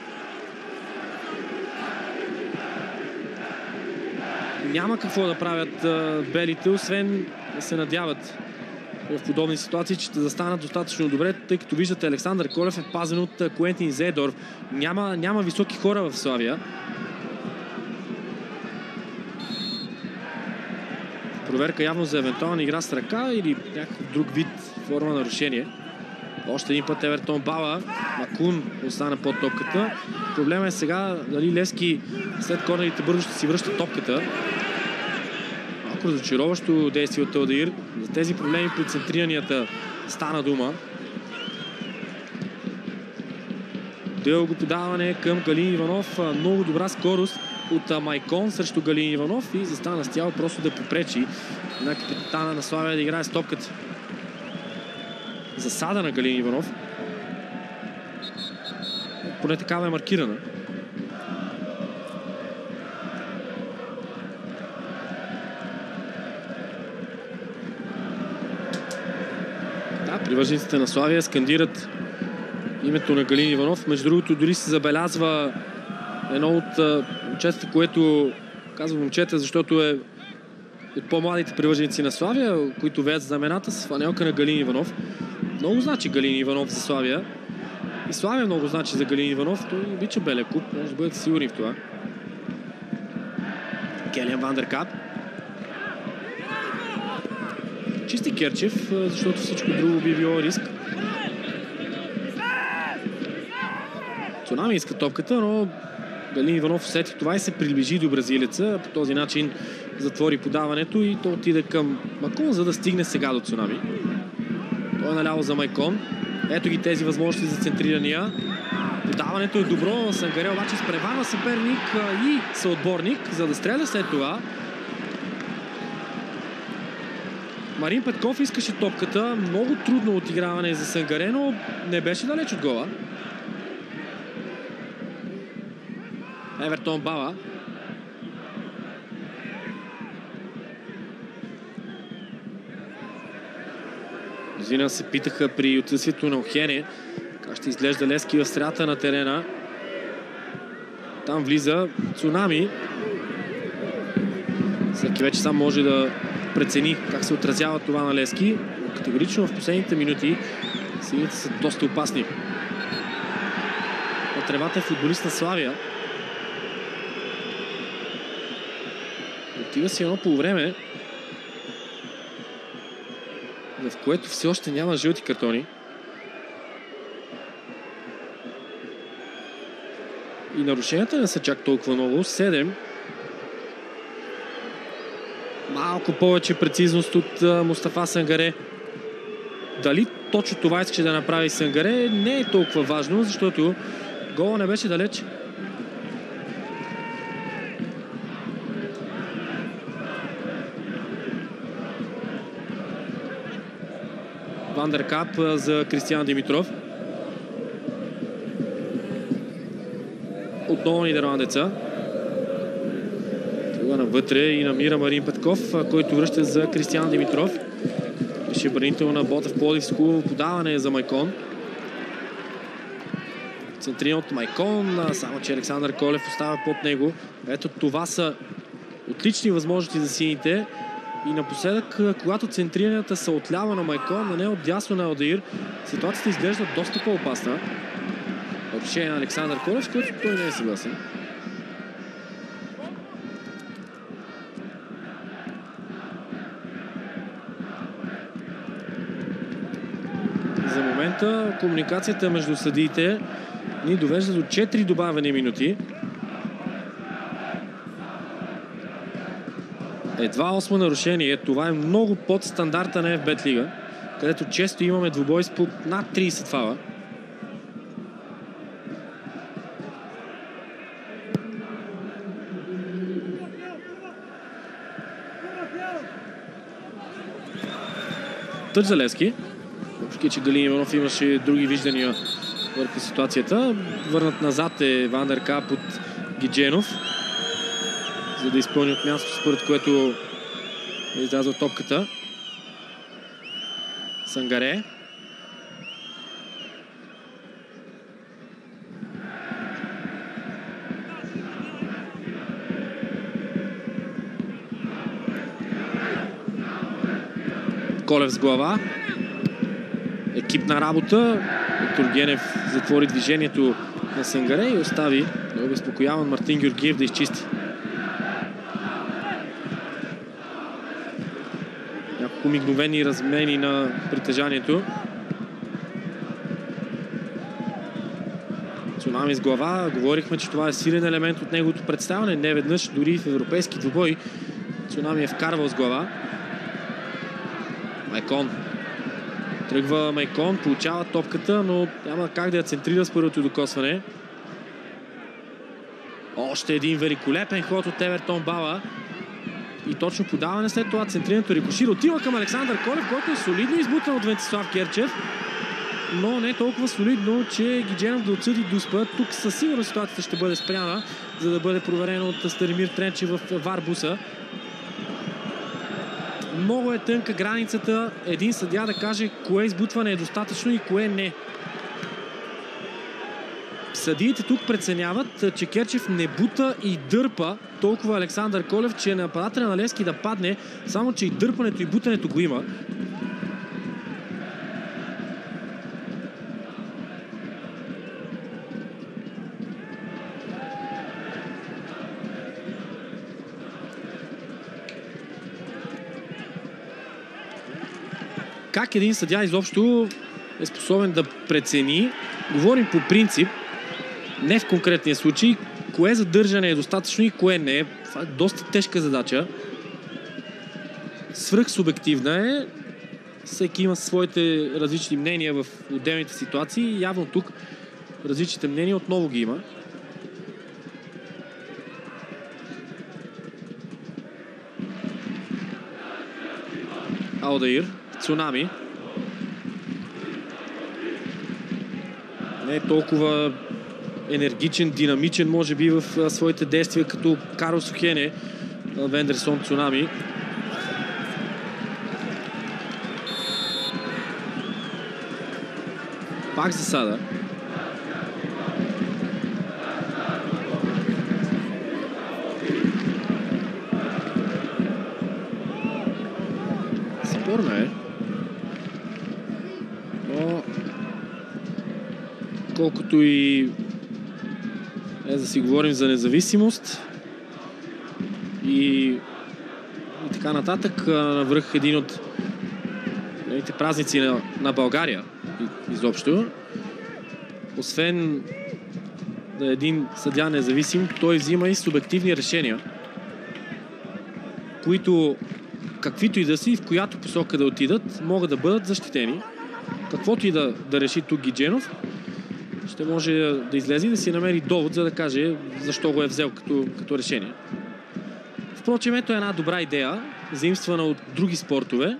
Няма какво да правят белите, освен да се надяват в подобни ситуации, че ще застанат достатъчно добре, тъй като виждате, Александър Колев е пазен от Куентин Зейдорф. Няма високи хора в Славия. Проверка явно за евентуална игра с ръка или някакъв друг вид форма нарушение. Още един път Евертон Бала. Макун остана под топката. Проблема е сега дали Левски след корнерите бързо ще си връща топката. Малко разочароващо действие от Елдаир. За тези проблеми при центриранията стана дума. Дълго подаване към Галин Иванов. Много добра скорост. от Майкон срещу Галин Иванов и застана с тяло просто да попречи на капитана на Славия да играе с топката. Засада на Галин Иванов. Поне такава е маркирана. Да, привържениците на Славия скандират името на Галин Иванов. Между другото, дори се забелязва едно от момчетата, което казвам момчета, защото е от по-младите привърженици на Славия, които веят знамената с фанелка на Галин Иванов. Много значи Галин Иванов за Славия. И Славия много значи за Галин Иванов. Той обича белия клуб, може да бъдете сигурни в това. Келиан Вандеркап. Чисти Керчев, защото всичко друго би било риск. Цунами иска топката, но Галин Иванов усети това и се приближи до бразилеца. По този начин затвори подаването и то отиде към Макон, за да стигне сега до Цунами. Той е наляво за Майкон. Ето ги тези възможности за центрирания. Подаването е добро. Сангаре обаче изпреварва съперник и съотборник, за да стреля след това. Марин Петков искаше топката. Много трудно отиграване за Сангаре, но не беше далеч от гола. Евертон Бала. Мнозина се питаха при отсъствието на Охене как ще изглежда Левски в средата на терена. Там влиза Цунами. Всеки вече сам може да прецени как се отразява това на Левски. Категорично в последните минути сините са доста опасни. На тревата е футболист на Славия. Отива си едно полувреме, в което все още няма жълти картони. И нарушенията не са чак толкова много. 7. Малко повече прецизност от Мустафа Сангаре. Дали точно това искаше да направи Сангаре, не е толкова важно, защото гола не беше далеч. Вандеркап за Кристиан Димитров. Отново нидерландеца. Това навътре и намира Марин Петков, който връща за Кристиан Димитров. Беше бранител на Ботев Пловдив. Подаване за Майкон. Центриран от Майкон, само че Александър Колев остава под него. Ето това са отлични възможности за сините. И напоследък, когато центрирането са отляво на Майкон, а не от дясно на Алдаир, ситуацията изглежда доста по-опасна. Решение на Александър Колев, с който той не е съгласен. За момента комуникацията между съдиите ни довежда до 4 добавени минути. Едва 8 нарушение. Това е много под стандарта на FBet Лига, където често имаме двубой с по над 30 фала. Тъч за Левски. Въпреки че Галин Иванов имаше други виждания върху ситуацията. Върнат назад е Вандеркап от Гидженов, за да изпълни от място, според което е излязла топката. Сангаре. Колев с глава. Екипна работа. Виктор Генев затвори движението на Сангаре и остави необезпокояван Мартин Георгиев да изчисти. Няколко мигновени размени на притежанието. Цунами с глава. Говорихме, че това е силен елемент от неговото представяне. Не веднъж, дори в европейски двубой, Цунами е вкарвал с глава. Майкон. Тръгва Майкон, получава топката, но няма как да я центрира с първото докосване. Още един великолепен ход от Евертон Бала. И точно подаване след това центрирането рикошира. Отива към Александър Колев, който е солидно избутан от Венцислав Керчев. Но не толкова солидно, че Гидженов да отсъди Дуспа. Тук със сигурност ситуацията ще бъде спряна, за да бъде проверена от Станимир Тренчев в Варбуса. Много е тънка границата един съдия да каже кое избутване е достатъчно и кое не. Съдиите тук преценяват, че Керчев не бута и дърпа толкова Александър Колев, че нападателя на Левски да падне, само че и дърпането и бутането го има. Как един съдия изобщо е способен да прецени? Говорим по принцип, не в конкретния случай, кое задържане е достатъчно и кое не е. Това е доста тежка задача. Свръхсубективна е. Всеки има своите различни мнения в отделните ситуации. Явно тук различните мнения отново ги има. Алдаир, Цунами. Не е толкова енергичен, динамичен, може би, в своите действия, като Карлос Охене, Вендерсон Цунами. Пак засада. Спорно е. Но колкото и да си говорим за независимост и така нататък, навръх един от празници на България изобщо. Освен да е един съдия независим, той взима и субективни решения, които каквито и да си, в която посока да отидат, могат да бъдат защитени. Каквото и да реши тук Гидженов, ще може да излезе и да си намери довод, за да каже защо го е взел като решение. Впрочем, ето една добра идея, заимствана от други спортове.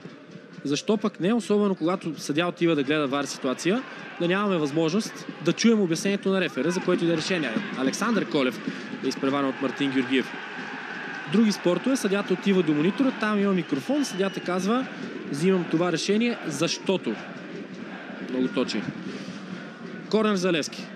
Защо пък не, особено когато съдия отива да гледа вар ситуация, да нямаме възможност да чуем обяснението на рефера, за което и да е решение. Александър Колев е изпреварен от Мартин Георгиев. Други спортове, съдята отива до монитора, там има микрофон, съдята казва: взимам това решение, защото. Много точен. Корнер за Левски.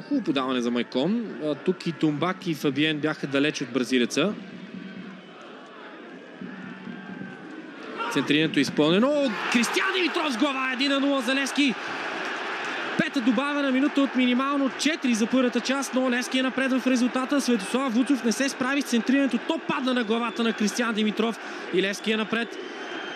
Хубаво подаване за Майкон. Тук и Тумбак и Фабиен бяха далеч от бразилеца. Центрирането е изпълнено. Кристиан Димитров с глава. 1-0 за Левски. Пета добавена минута от минимално 4 за първата част, но Левски е напред в резултата. Светослав Вуцов не се справи с центрирането. То падна на главата на Кристиан Димитров и Левски е напред.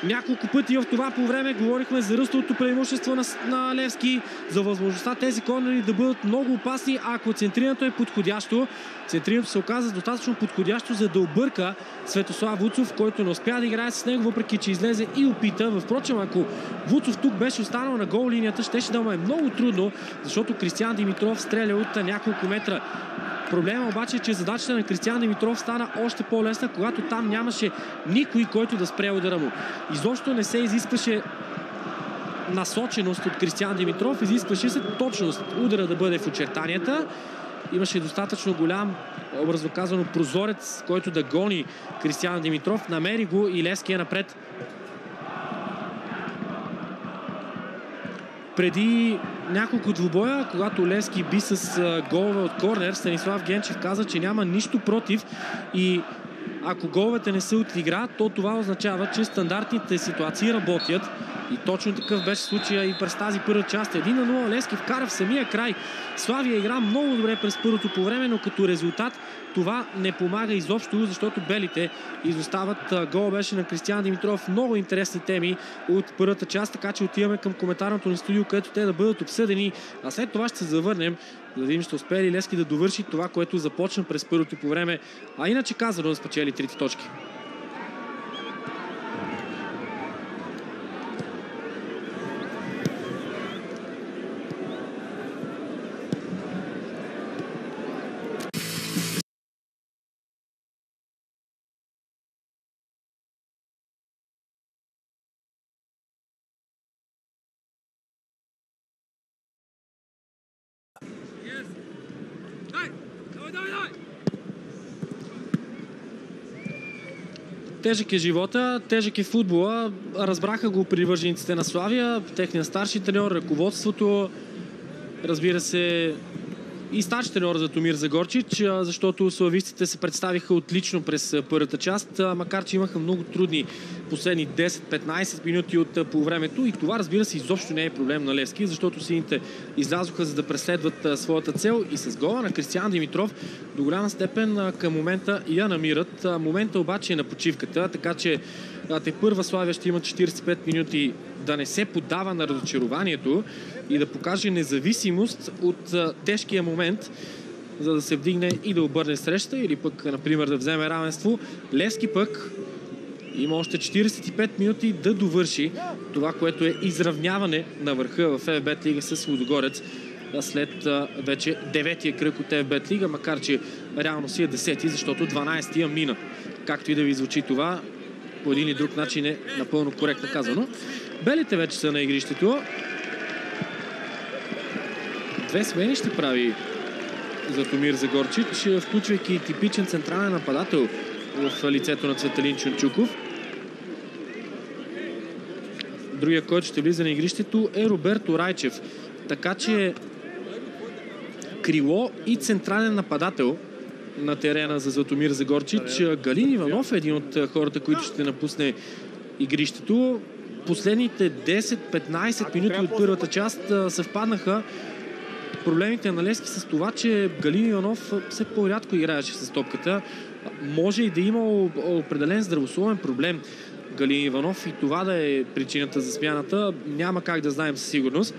Няколко пъти в това по време говорихме за ръстовото преимущество на Левски, за възможността тези корнери да бъдат много опасни, ако центрирането е подходящо. Центрирането се оказа достатъчно подходящо, за да обърка Светослав Вуцов, който не успя да играе с него, въпреки че излезе и опита. Впрочем, ако Вуцов тук беше останал на гол линията, щеше да му е много трудно, защото Кристиан Димитров стреля от няколко метра. Проблема обаче е, че задачата на Кристиан Димитров стана още по-лесна, когато там нямаше никой, който да спре удара му. Изобщо не се изискваше насоченост от Кристиан Димитров, изискваше се точност удара да бъде в очертанията. Имаше достатъчно голям, образно казано, прозорец, който да гони Кристиан Димитров. Намери го и Левски е напред. Преди няколко двубоя, когато Левски би с голове от корнер, Станислав Генчев каза, че няма нищо против и ако головете не са от игра, то това означава, че стандартните ситуации работят. И точно такъв беше случая и през тази първа част. 1-0 Левски вкара в самия край. Славия игра много добре през първото по време, но като резултат това не помага изобщо, защото белите изостават. Гол беше на Кристиан Димитров. Много интересни теми от първата част, така че отиваме към коментарното ни студио, където те да бъдат обсъдени. А след това ще се завърнем, за да видим ще успее ли Левски да довърши това, което започна през първото по време. А иначе казано да спечели трите точки. Тежък е живота, тежък е футбола. Разбраха го привържениците на Славия, техният старши треньор, ръководството, разбира се, и старши треньор за Томир Загорчич, защото славистите се представиха отлично през първата част, макар че имаха много трудни последни 10-15 минути от полувремето, и това, разбира се, изобщо не е проблем на Левски, защото сините излязоха за да преследват своята цел и с гола на Кристиян Димитров до голяма степен към момента я намират. Момента обаче е на почивката, така че тепърва Славия ще има 45 минути да не се поддава на разочарованието и да покаже независимост от тежкия момент, за да се вдигне и да обърне среща или пък, например, да вземе равенство. Левски пък има още 45 минути да довърши това, което е изравняване на върха в ФБ Лига с Лудогорец след вече 9-тия кръг от ФБ Лига, макар че реално си е 10-ти, защото 12-тия мина. Както и да ви звучи това, по един или друг начин е напълно коректно казано. Белите вече са на игрището. Две смени ще прави за Томир Загорчич, включвайки типичен централен нападател в лицето на Цветелин Чунчуков. Другия, който ще влиза на игрището, е Роберто Райчев. Така че крило и централен нападател на терена за Златомир Загорчич. Галин Иванов е един от хората, които ще напусне игрището. Последните 10-15 минути от първата част съвпаднаха проблемите на Левски с това, че Галин Иванов все по-рядко играеше с топката. Може и да има определен здравословен проблем Галин Иванов и това да е причината за смяната. Няма как да знаем със сигурност.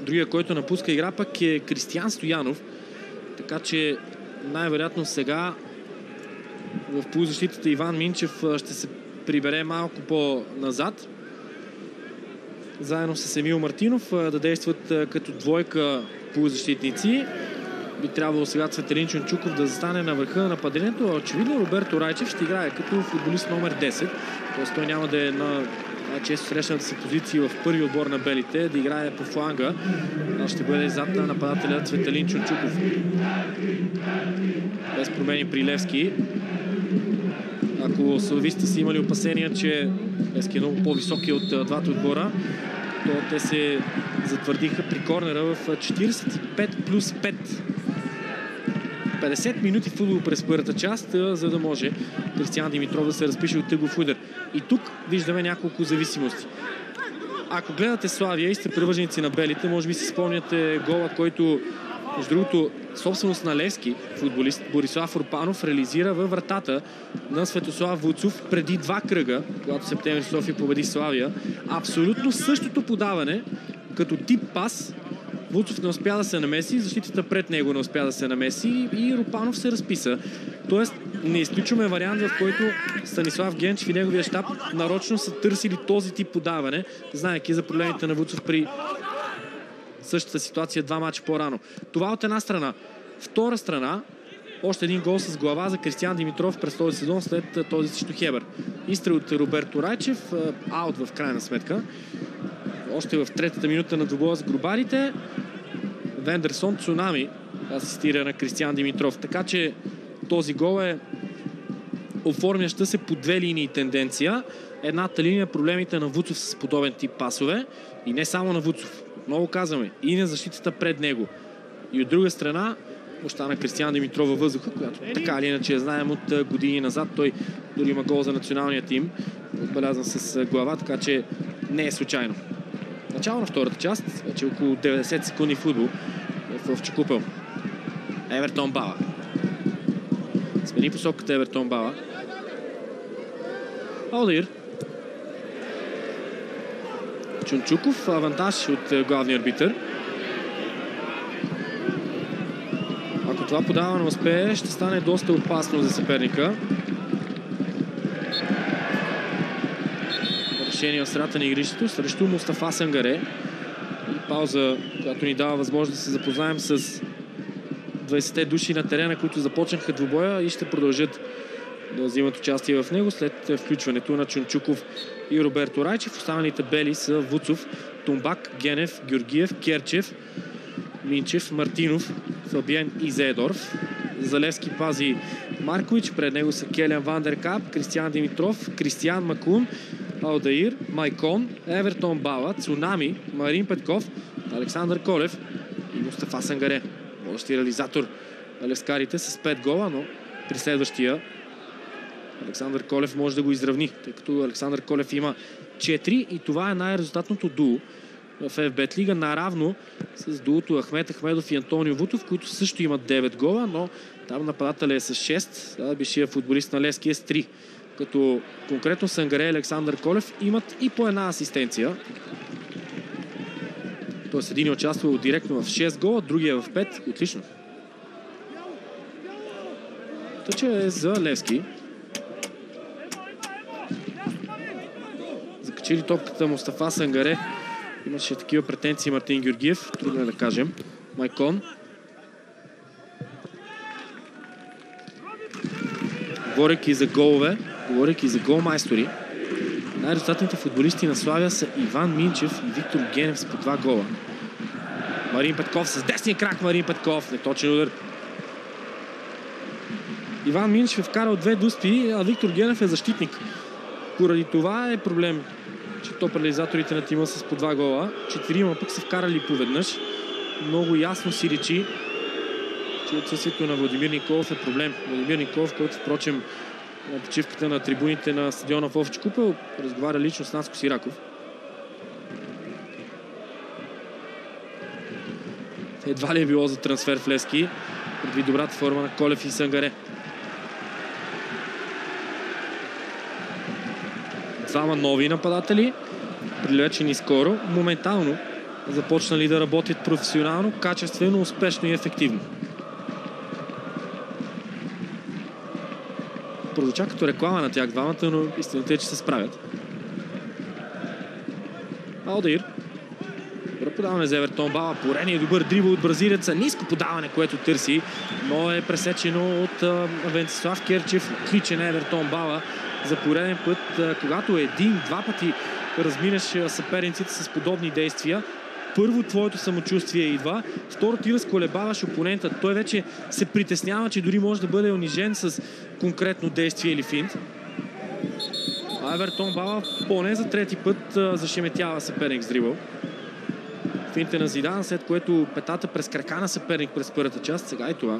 Другия, който напуска игра, пък е Кристиян Стоянов. Така че най-вероятно сега в полузащитата Иван Минчев ще се прибере малко по-назад. Заедно с Емил Мартинов да действат като двойка полузащитници. Би трябвало сега Цветелин Чунчуков да застане на върха на нападението, а очевидно Роберто Райчев ще играе като футболист номер 10. Тоест той няма да е на често срещаната си позиции в първи отбор на белите, да играе по фланга, а ще бъде зад на нападателя Цветелин Чунчуков. Без промени при Левски. Ако славистите са имали опасения, че Левски е много по-високи от двата отбора, то те се затвърдиха при корнера в 45 плюс 5. 50 минути футбол през първата част, за да може Кристиян Димитров да се разпише от тъгов удар. И тук виждаме няколко зависимости. Ако гледате Славия и сте привърженици на белите, може би си спомняте гола, който, между другото, собственост на Левски, футболист Борислав Рупанов реализира във вратата на Светослав Вуцов преди 2 кръга, когато Септември София победи Славия. Абсолютно същото подаване, като тип пас. Вуцов не успя да се намеси, защитата пред него не успя да се намеси и Рупанов се разписа. Тоест не изключваме вариант, в който Станислав Генчев и неговия щаб нарочно са търсили този тип подаване, знаейки за проблемите на Вуцов при същата ситуация 2 мача по-рано. Това от една страна. Втора страна, още един гол с глава за Кристиян Димитров през този сезон след този срещу Хебър. Изстрел от Роберто Райчев, аут в крайна сметка. Още в третата минута на двубоя с грубарите. Вендерсон Цунами асистира на Кристиян Димитров. Така че този гол е оформяща се по две линии тенденция. Едната линия проблемите на Вуцов с подобен тип пасове и не само на Вуцов. Много казваме, и на защитата пред него. И от друга страна, мощта на Кристиян Димитров във въздуха, която така или иначе знаем от години назад. Той дори има гол за националния тим, отбелязан с глава, така че не е случайно. Начало на втората част, вече около 90 секунди футбол в Чукупел. Евертон Бала. Смени посоката Евертон Бала. Алдир. Чунчуков, авантаж от главния арбитър. Ако това подаване успее, ще стане доста опасно за съперника. Решение от страната на игрището срещу Мустафа Сангаре. И пауза, която ни дава възможност да се запознаем с 20-те души на терена, които започнаха двубоя и ще продължат да взимат участие в него след включването на Чунчуков и Роберто Райчев. Останалите бели са Вуцов, Тумбак, Генев, Георгиев, Керчев, Минчев, Мартинов, Фабиен Изедорф. За Левски пази Маркович, пред него са Келиан Вандеркап, Кристиан Димитров, Кристиан Макун, Алдаир, Майкон, Евертон Бала, Цунами, Марин Петков, Александър Колев и Мустафа Сангаре. Водещи реализатор на левскарите с 5 гола, но при следващия Александър Колев може да го изравни, тъй като Александър Колев има 4 и това е най-резултатното дуо в FBet Лига, наравно с дуото Ахмет Ахмедов и Антонио Вутов, които също имат 9 гола, но там нападателя е с 6, бившия футболист на Левски е с 3. Като конкретно Сангаре и Александър Колев имат и по една асистенция. Тоест един е участвал директно в 6 гола, другия в 5. Отлично. Тъча е за Левски. Закачили топката Мустафа Сангаре. Имаше такива претенции Мартин Георгиев. Трудно е да кажем. Майкон. Говорейки за голове, говорейки за голмайстори, най-резултатните футболисти на Славия са Иван Минчев и Виктор Генев с по 2 гола. Марин Петков с десния крак. Марин Петков. Неточен удар. Иван Минчев е вкарал 2 дуспи, а Виктор Генев е защитник. Поради това е проблем, че топ-реализаторите на тима с по 2 гола. 4 пък са вкарали поведнъж. Много ясно си речи, че отсъствието на Владимир Николов е проблем. Владимир Николов, който впрочем на почивката на трибуните на стадиона в Овчи купел разговаря лично с Наско Сираков. Едва ли е било за трансфер в Левски, предвид добрата форма на Колев и Сангаре. Двама нови нападатели, привлечени скоро, моментално започнали да работят професионално, качествено, успешно и ефективно. Прозвуча като реклама на тях двамата, но истината е, че се справят. Алдаир. Добро подаване за Евертон Бала. Порение добър дрибъл от бразилеца. Ниско подаване, което търси, но е пресечено от Венцислав Керчев. Отличен Евертон Бала за пореден път. Когато един-два пъти разминеш съперниците с подобни действия, първо твоето самочувствие идва, второ ти разколебаваш опонента. Той вече се притеснява, че дори може да бъде унижен с конкретно действие или финт. А Евертон Бала поне за трети път зашеметява съперник с дрибъл. Финт е на Зидан, след което петата през крака на съперник през първата част. Сега и това.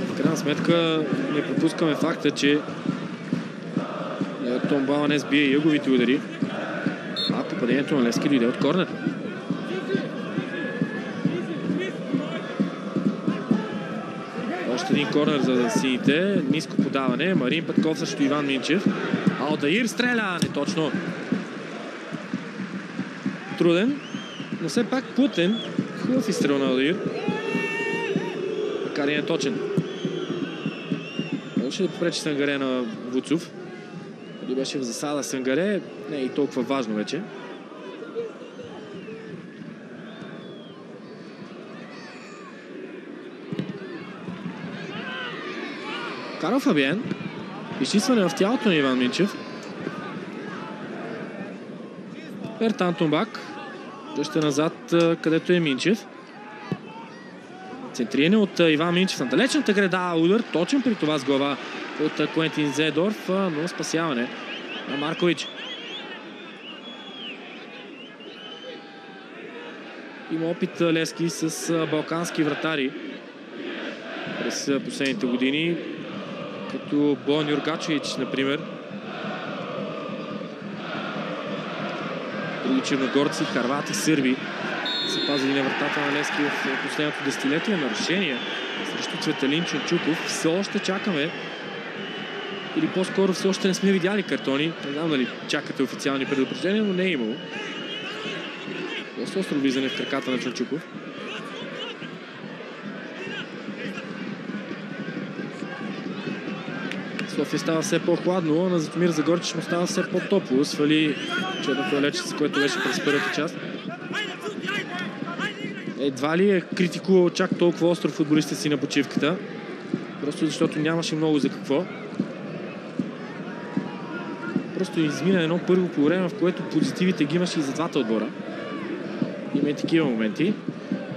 В крайна сметка не пропускаме факта, че Евертон Бала днес бие яговите удари, а попадението на Левски дойде от корнер. Още един корнер за сините. Ниско подаване. Марин Петков също Иван Минчев. Алдаир стреля. Не точно. Труден, но все пак плътен. Хубав изстрел на Алдаир. Макар и не точен. Може да попречи Сангаре на Вуцов. Дали беше в засада Сангаре, не е и толкова важно вече. Карл Фабиен. Изчистване в тялото на Иван Минчев. Ертан Тумбак. Връща назад, където е Минчев. Центриене от Иван Минчев на далечната града. Удар точен при това с глава от Куентин Зедорф, но спасяване на Маркович. Има опит Левски с балкански вратари през последните години, като Боян Юргачевич, например. Други черногорци, харвати, сърби са пазили на вратата на Левски в последното десетилетие. Нарушение срещу Цветелин Чунчуков. Все още чакаме, или по-скоро все още не сме видяли картони. Не знам дали чакате официални предупреждения, но не е имало. Доста остро влизане в краката на Чунчуков. София става все по-хладно, а на Златомир Загорчич му става все по-топло. Свали черната лечица, което беше през първата част. Едва ли е критикувал чак толкова остро футболиста си на почивката. Просто защото нямаше много за какво. просто измина едно първо по време, в което позитивите ги имаше и за двата отбора. Има и такива моменти.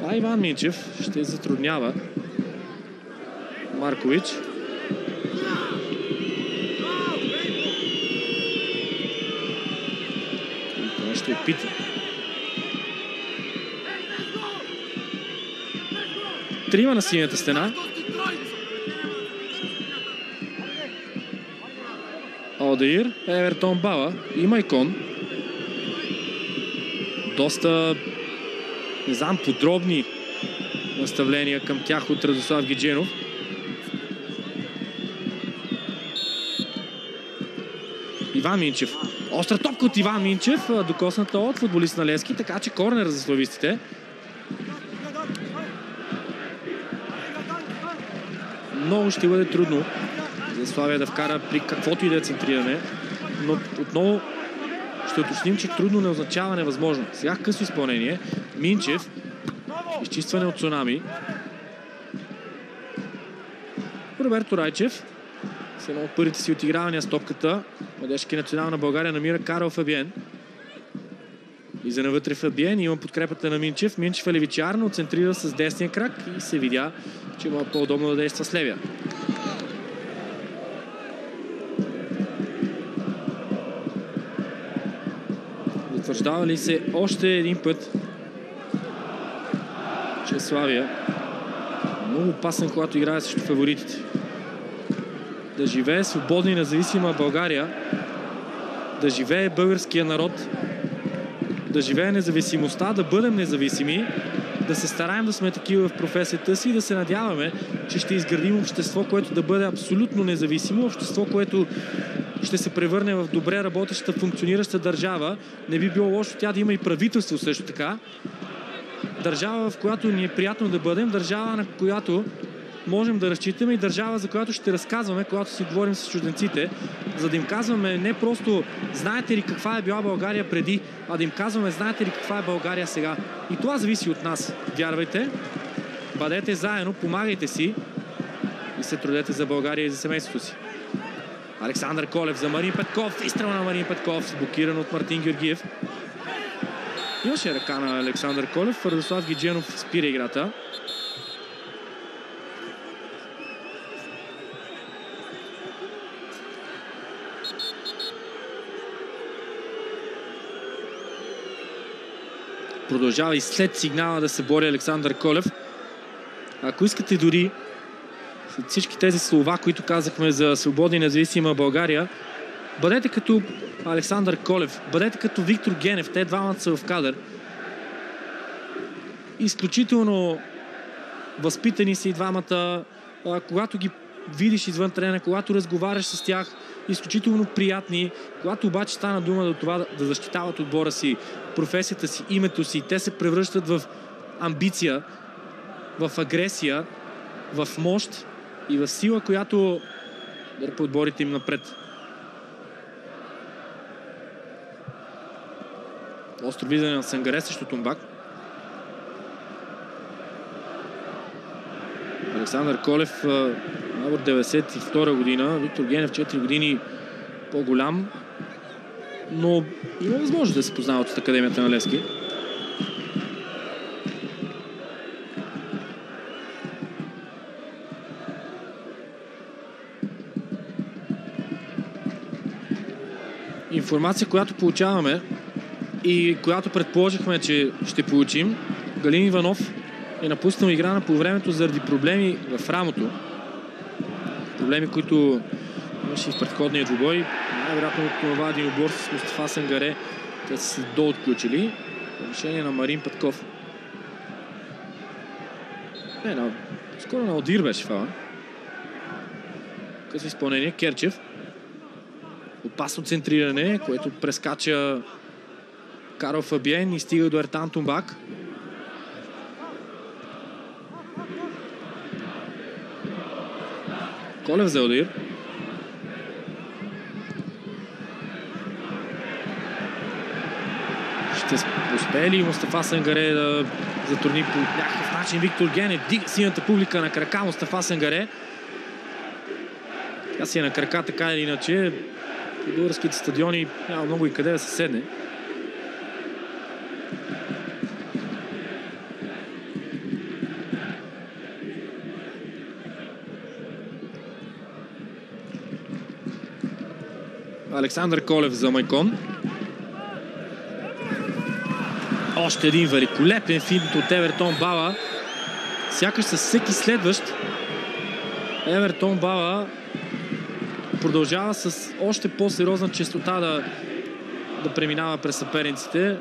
А Иван Минчев ще затруднява Маркович. И това ще опита. Трима на синята стена. Алдаир, Евертон Бала и Майкон. Доста, не знам, подробни наставления към тях от Радослав Гидженов. Иван Минчев. Остра топка от Иван Минчев, докосната от футболист на Левски, така че корнер за славистите. Много ще бъде трудно за Славия да вкара при каквото и да е центриране, но отново ще уточним, че трудно не означава невъзможно. Сега късо изпълнение. Минчев. Изчистване от Цунами. Роберто Райчев. С едно от първите си отигравания с топката. Младежки национал на България намира Карл Фабиен. И за навътре Фабиен. Има подкрепата на Минчев. Минчев е левичар, но центрира с десния крак и се видя, че има по-удобно да действа с левия. Затвърждава ли се още един път, че Славия много опасен, когато играе срещу фаворитите. Да живее свободна и независима България, да живее българския народ, да живее независимостта, да бъдем независими, да се стараем да сме такива в професията си и да се надяваме, че ще изградим общество, което да бъде абсолютно независимо, общество, което ще се превърне в добре работеща, функционираща държава. Не би било лошо тя да има и правителство също така. Държава, в която ни е приятно да бъдем, държава, на която можем да разчитаме и държава, за която ще разказваме, когато си говорим с чужденците, за да им казваме не просто знаете ли каква е била България преди, а да им казваме знаете ли каква е България сега. И това зависи от нас. Вярвайте, бъдете заедно, помагайте си и се трудете за България и за семейството си. Александър Колев за Марин Петков. Изстрел на Марин Петков, блокиран от Мартин Георгиев. Имаше ръка на Александър Колев. Радослав Гидженов спира играта. Продължава и след сигнала да се бори Александър Колев. Ако искате дори след всички тези слова, които казахме за свободна и независима България, бъдете като Александър Колев, бъдете като Виктор Генев, те двамата са в кадър. Изключително възпитани са и двамата, когато ги видиш извън терена, когато разговаряш с тях, изключително приятни. Когато обаче стана дума до това да защитават отбора си, професията си, името си, те се превръщат в амбиция, в агресия, в мощ и в сила, която дърпа отборите им напред. Остро влизане на Сангаре срещу Тумбак. Александър Колев, набор 92 година, Виктор Генев 4 години по-голям, но има възможност да се познават от Академията на Левски. Информация, която получаваме и която предположихме, че ще получим, Галин Иванов е напуснал игра на полувремето заради проблеми в рамото. Проблеми, които имаше и в предходния двубой. Най-вероятно от това единобор с Мустафа Сангаре те са се доотключили. Решение на Марин Петков. Скоро на Одир беше фала. Късо изпълнение. Керчев. Опасно центриране, което прескача Карл Фабиен и стига до Ертан Тумбак. Колев за Одир. Ще успее ли Мустафа Сангаре да затрудни по някакъв начин Виктор Генев? Дига синята публика на крака Мустафа Сангаре. Тя си е на крака така или иначе. българските стадиони няма много и къде да се седне. Александър Колев за Майкон. Още един великолепен финт от Евертон Бала. Сякаш с всеки следващ Евертон Бала продължава с още по-сериозна честота да преминава през съперниците.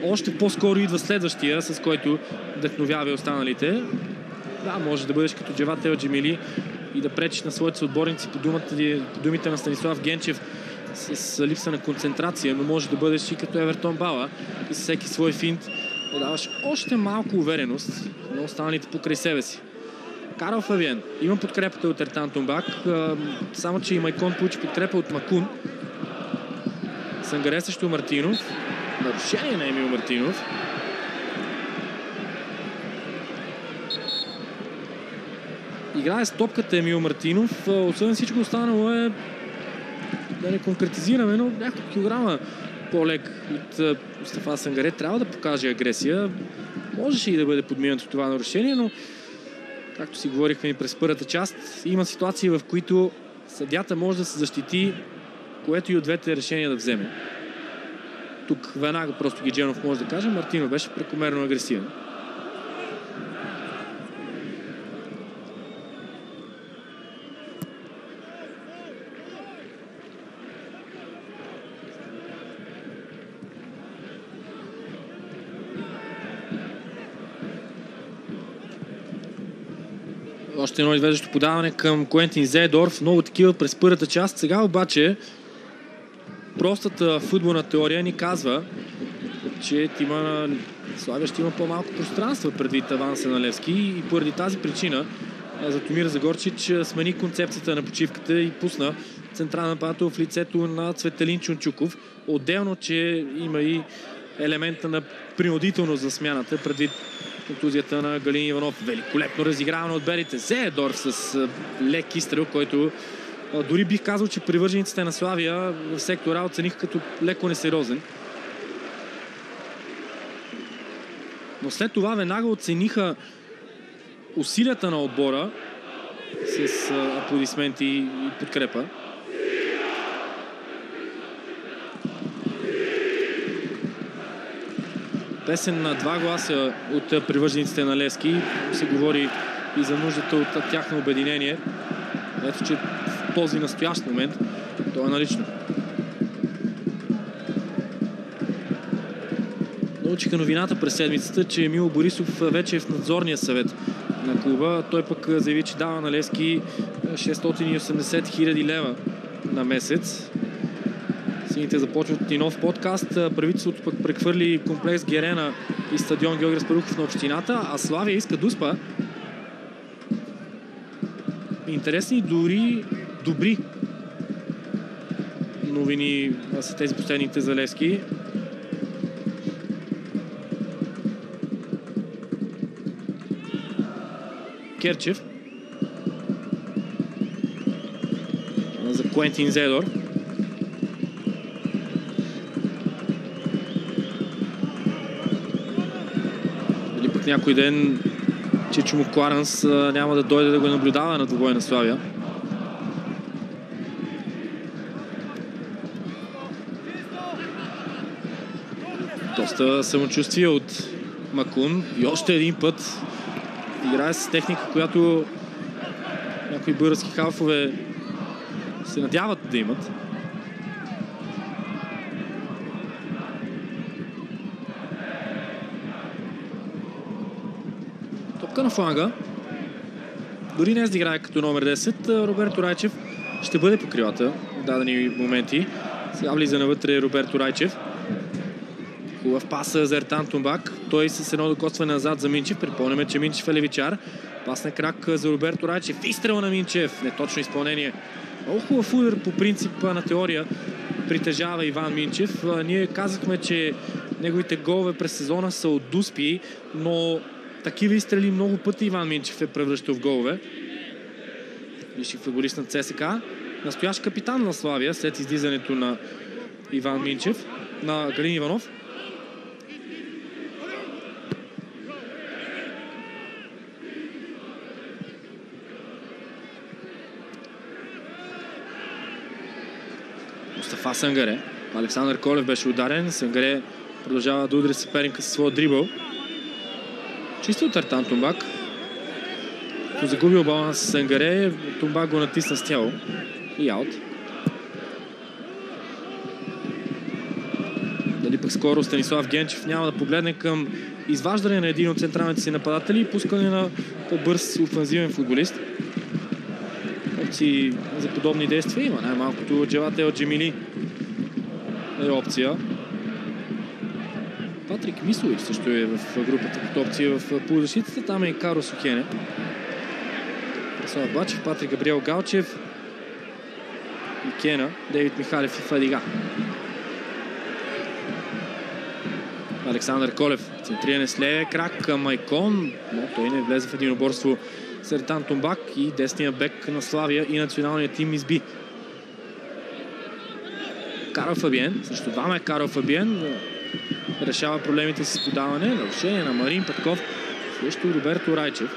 Още по-скоро идва следващия, с който вдъхновява и останалите. Да, може да бъдеш като Джеват Елджемили и да пречиш на своите отборници по думите на Станислав Генчев с липса на концентрация, но може да бъдеш и като Евертон Бала и с всеки свой финт да даваш още малко увереност на останалите покрай себе си. Карл Фавиен има подкрепата от Ертан Тумбак, само че и Майкон получи подкрепа от Макун. Сангаре срещу Мартинов. Нарушение на Емил Мартинов. Играе с топката Емил Мартинов. Освен всичко останало е, да не конкретизираме, но няколко килограма по-лек от Мустафа Сангаре. Трябва да покаже агресия. Можеше и да бъде подминато от това нарушение, но както си говорихме и през първата част, има ситуации, в които съдията може да се защити, което и от двете решения да вземе. Тук веднага просто Гидженов може да каже, Мартинов беше прекомерно агресивен. Още едно извеждащо подаване към Куентин Зейдорф. Много такива през първата част. Сега обаче простата футболна теория ни казва, че Славия ще има по-малко пространство предвид аванса на Левски и поради тази причина Златомир Загорчич смени концепцията на почивката и пусна централен нападател в лицето на Цветелин Чунчуков. Отделно, че има и елемента на принудителност за смяната предвид контузията на Галин Иванов. Великолепно разигравано от белите. Зейдорф с лек изстрел, който дори бих казал, че привържениците на Славия в сектора оцениха като леко несериозен. Но след това веднага оцениха усилията на отбора с аплодисменти и подкрепа. Песен на два гласа от привържениците на Левски. Се говори и за нуждата от тяхно обединение. Ето, че в този настоящ момент то е налично. Научиха новината през седмицата, че Емил Борисов вече е в надзорния съвет на клуба. Той пък заяви, че дава на Левски 680 хиляди лева на месец. Сините започват и нов подкаст. Правителството пък прехвърли комплекс Герена и стадион Георги Аспарухов на общината, а Славия иска Дуспа. Интересни, дори добри новини са тези последните за Левски. Керчев за Куентин Зейдорф. Или пък някой ден Чичо Кларенс няма да дойде да го наблюдава на двубой на Славия. Доста самочувствие от Макун и още един път играе с техника, която някои български халфове се надяват да имат. Топка на фланга. Дори не играе като номер 10. Роберто Райчев ще бъде по крилата в дадени моменти. Сега влиза навътре Роберто Райчев. Хубав пас за Ертан Тумбак. Той с едно докосване назад за Минчев. Припомняме, че Минчев е левичар. Пас на крак за Роберто Райчев. Изстрел на Минчев. Неточно изпълнение. Много хубав удар по принципа на теория притежава Иван Минчев. Ние казахме, че неговите голове през сезона са от Дуспи, но такива изстрели много пъти Иван Минчев е превръщал в голове. Висши футболист на ЦСКА. настоящ капитан на Славия след излизането на Иван Минчев, на Галин Иванов. Мустафа Сангаре. Александър Колев беше ударен. Сангаре продължава да удари съперника със своя дрибъл. Чисто от Ертан Тумбак. Като загубил баланс с Сангаре, Тумбак го натисна с тяло. И аут. Дали пък скоро Станислав Генчев няма да погледне към изваждане на един от централните си нападатели и пускане на по-бърз офанзивен футболист. Опции за подобни действия има. Най-малкото Джавател Джемили е опция. Патрик Мислович също е в групата като опция в полузащитата. Там е и Каро Сухене. Преслав Бачев, Патрик Габриел Галчев, Икена, Дейвид Михалев и Фадига. Александър Колев, центриране с левия крак към Айкон, но той не влезе в единоборство с Ертан Тумбак и десния бек на Славия и националният тим изби. Карл Фабиен, също двама е Карл Фабиен, решава проблемите си с подаване, нарушение на Марин Петков срещу Роберто Райчев.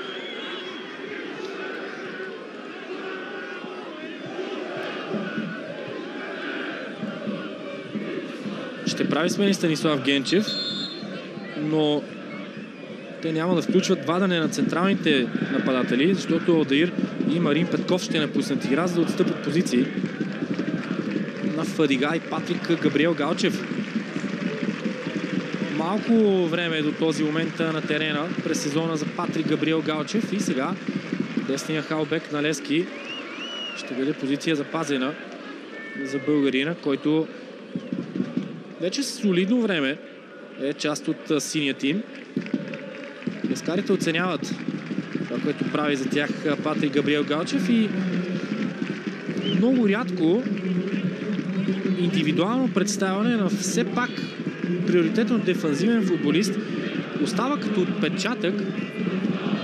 Ще прави смени Станислав Генчев, но те няма да включват вадане на централните нападатели, защото Алдаир и Марин Петков ще напуснат игра, за да отстъпят позиции на Фадига и Патрик Габриел Галчев. Малко време е до този момент на терена през сезона за Патрик Габриел Галчев и сега десния халбек на Левски ще бъде позиция запазена за българина, който вече с солидно време е част от синия тим. Лескарите оценяват това, което прави за тях Патрик Габриел Галчев и много рядко индивидуално представяне на все пак приоритетно дефанзивен футболист остава като отпечатък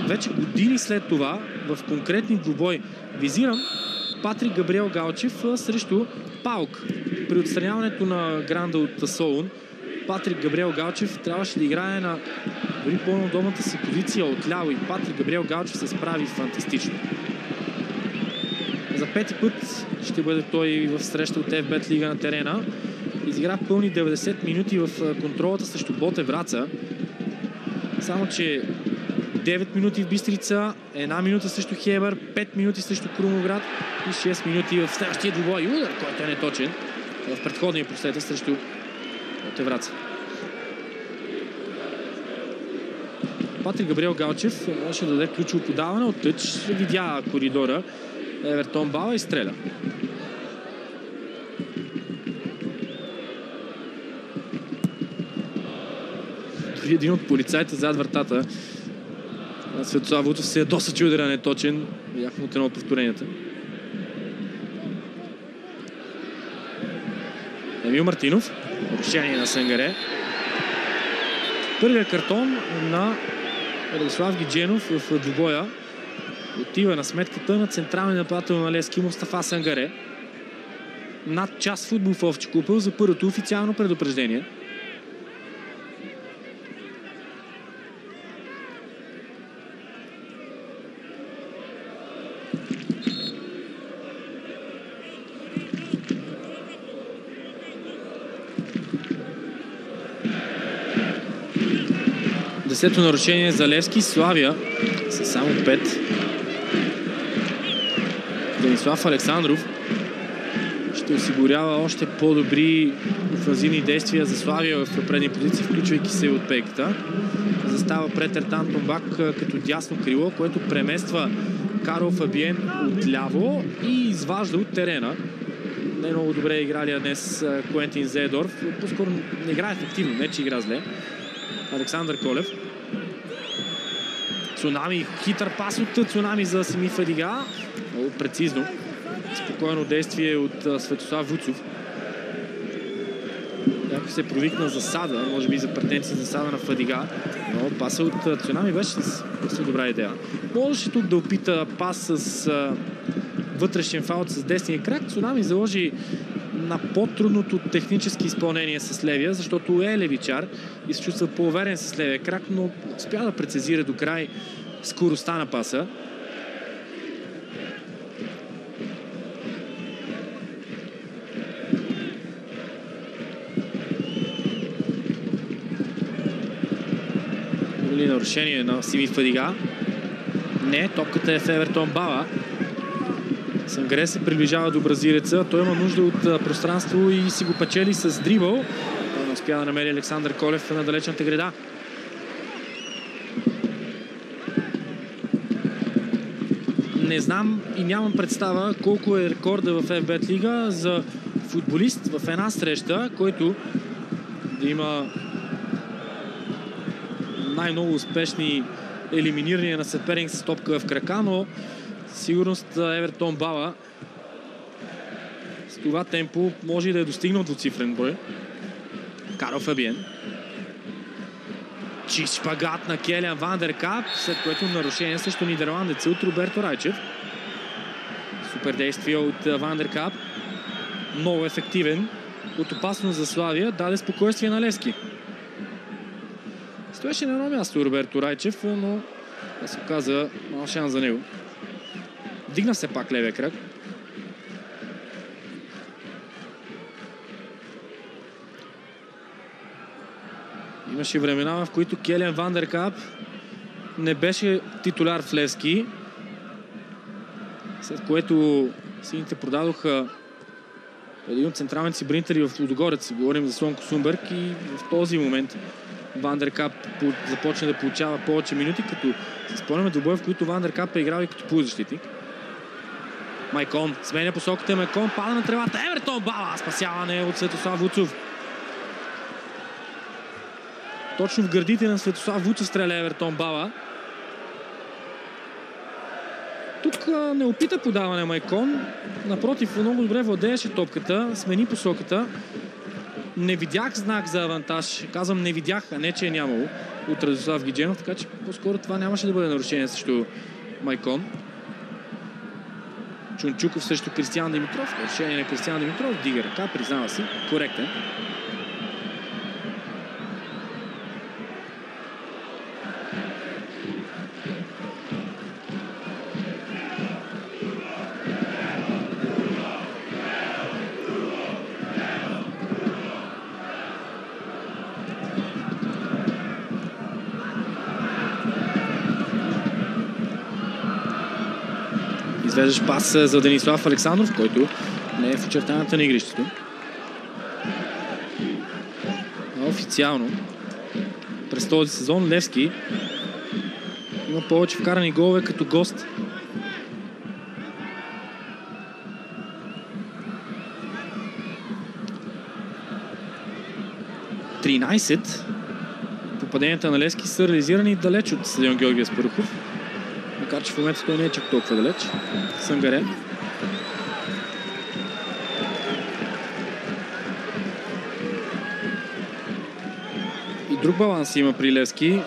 вече години след това в конкретни двубой. Визирам Патрик Габриел Галчев срещу Паук. При отстраняването на Гранда от Солун, Патрик Габриел Галчев трябваше да играе на дори по-удобната си позиция отляво и Патрик Габриел Галчев се справи фантастично. За пети път ще бъде той в среща от FBet Лига на терена. Изигра пълни 90 минути в контролата срещу Ботев Враца. Само че 9 минути в Бистрица, 1 минута срещу Хебър, 5 минути срещу Крумовград и 6 минути в следващия двубой удар, който е неточен в предходния просета срещу Ботев Враца. Патрик Габриел Галчев можеше да даде ключово подаване от тъч, видя коридора Евертон Бала и стреля. Дори един от полицайите зад вратата Светослав Вуцов се ядоса, че удара неточен. Видяхме от едно от повторенията. Емил Мартинов. Решение на Сангаре. Първият картон на Радослав Гидженов в двубоя отива на сметката на централния нападател на Левски Мустафа Сангаре. Над час футбол в Овчи купел за първото официално предупреждение. Десето нарушение за Левски. Славия са само 5. Денислав Александров ще осигурява още по-добри офанзивни действия за Славия в предни позиции, включвайки се от пейката. Застава пред Ертан Тумбак като дясно крило, което премества Карл Фабиен отляво и изважда от терена. Не много добре игралия днес Куентин Зедорф. По-скоро не играе ефективно, не че игра зле. Александър Колев. Цунами, хитър пас от Цунами за Семи Фадига. Много прецизно. Спокойно действие от Светослав Вуцов. Някой се провикна засада, може би за претенция засада на Фадига. Но паса от Цунами беше с добра идея. Можеше тук да опита пас с вътрешен фаут с десния крак. Цунами заложи на по-трудното технически изпълнение с левия, защото е левичар и се чувства по-уверен с левия крак, но успя да прецизира до край скоростта на паса. Или нарушение на Сими Фадига? Не, топката е в Евертон Бала. Сангаре се приближава до бразилеца. Той има нужда от пространство и си го печели с дрибъл. Той не успя да намери Александър Колев на далечната града. Не знам и нямам представа колко е рекорда в FBet Лига за футболист в една среща, който да има най-много успешни елиминирания на съперник с топка в крака, но сигурност Евертон Бала с това темпо може и да е достигнал двуцифрен брой. Карл Фабиен. Чист шпагат на Келиан Вандеркап, след което нарушение срещу нидерландеца от Роберто Райчев. Супер действие от Вандеркап. Много ефективен. От опасност за Славия даде спокойствие на Левски. Стоеше на едно място Роберто Райчев, но да се оказа мал шанс за него. Дигна се пак левия крак. Имаше времена, в които Келиан Вандеркап не беше титуляр в Левски, след което сините продадоха един от централните си бранители в Лудогорец. Говорим за Слонко Сумберг и в този момент Вандеркап започна да получава повече минути, като се спомняме двубоя, в които Вандеркап е играл и като полузащитник. Майкон сменя посоката, Майкон пада на тревата. Евертон Бала, спасяване от Светослав Вуцов. Точно в гърдите на Светослав Вуцов стреля Евертон Бала. Тук не опита подаване Майкон. Напротив, много добре владееше топката, смени посоката. Не видях знак за авантаж. Казвам не видях, а не че е нямало от Радослав Гидженов, така че по-скоро това нямаше да бъде нарушение срещу Майкон. Чунчуков срещу Кристиян Димитров. Решение на Кристиян Димитров. Дига ръка, признава си. Коректен. Извеждаш пас за Денислав Александров, който не е в очертанията на игрището. Официално през този сезон Левски има повече вкарани голове като гост. Попаденията на Левски са реализирани далеч от стадион Георги Аспарухов. Макар че в момента той не е чак толкова далеч. Сангаре. И друг баланс има при Левски.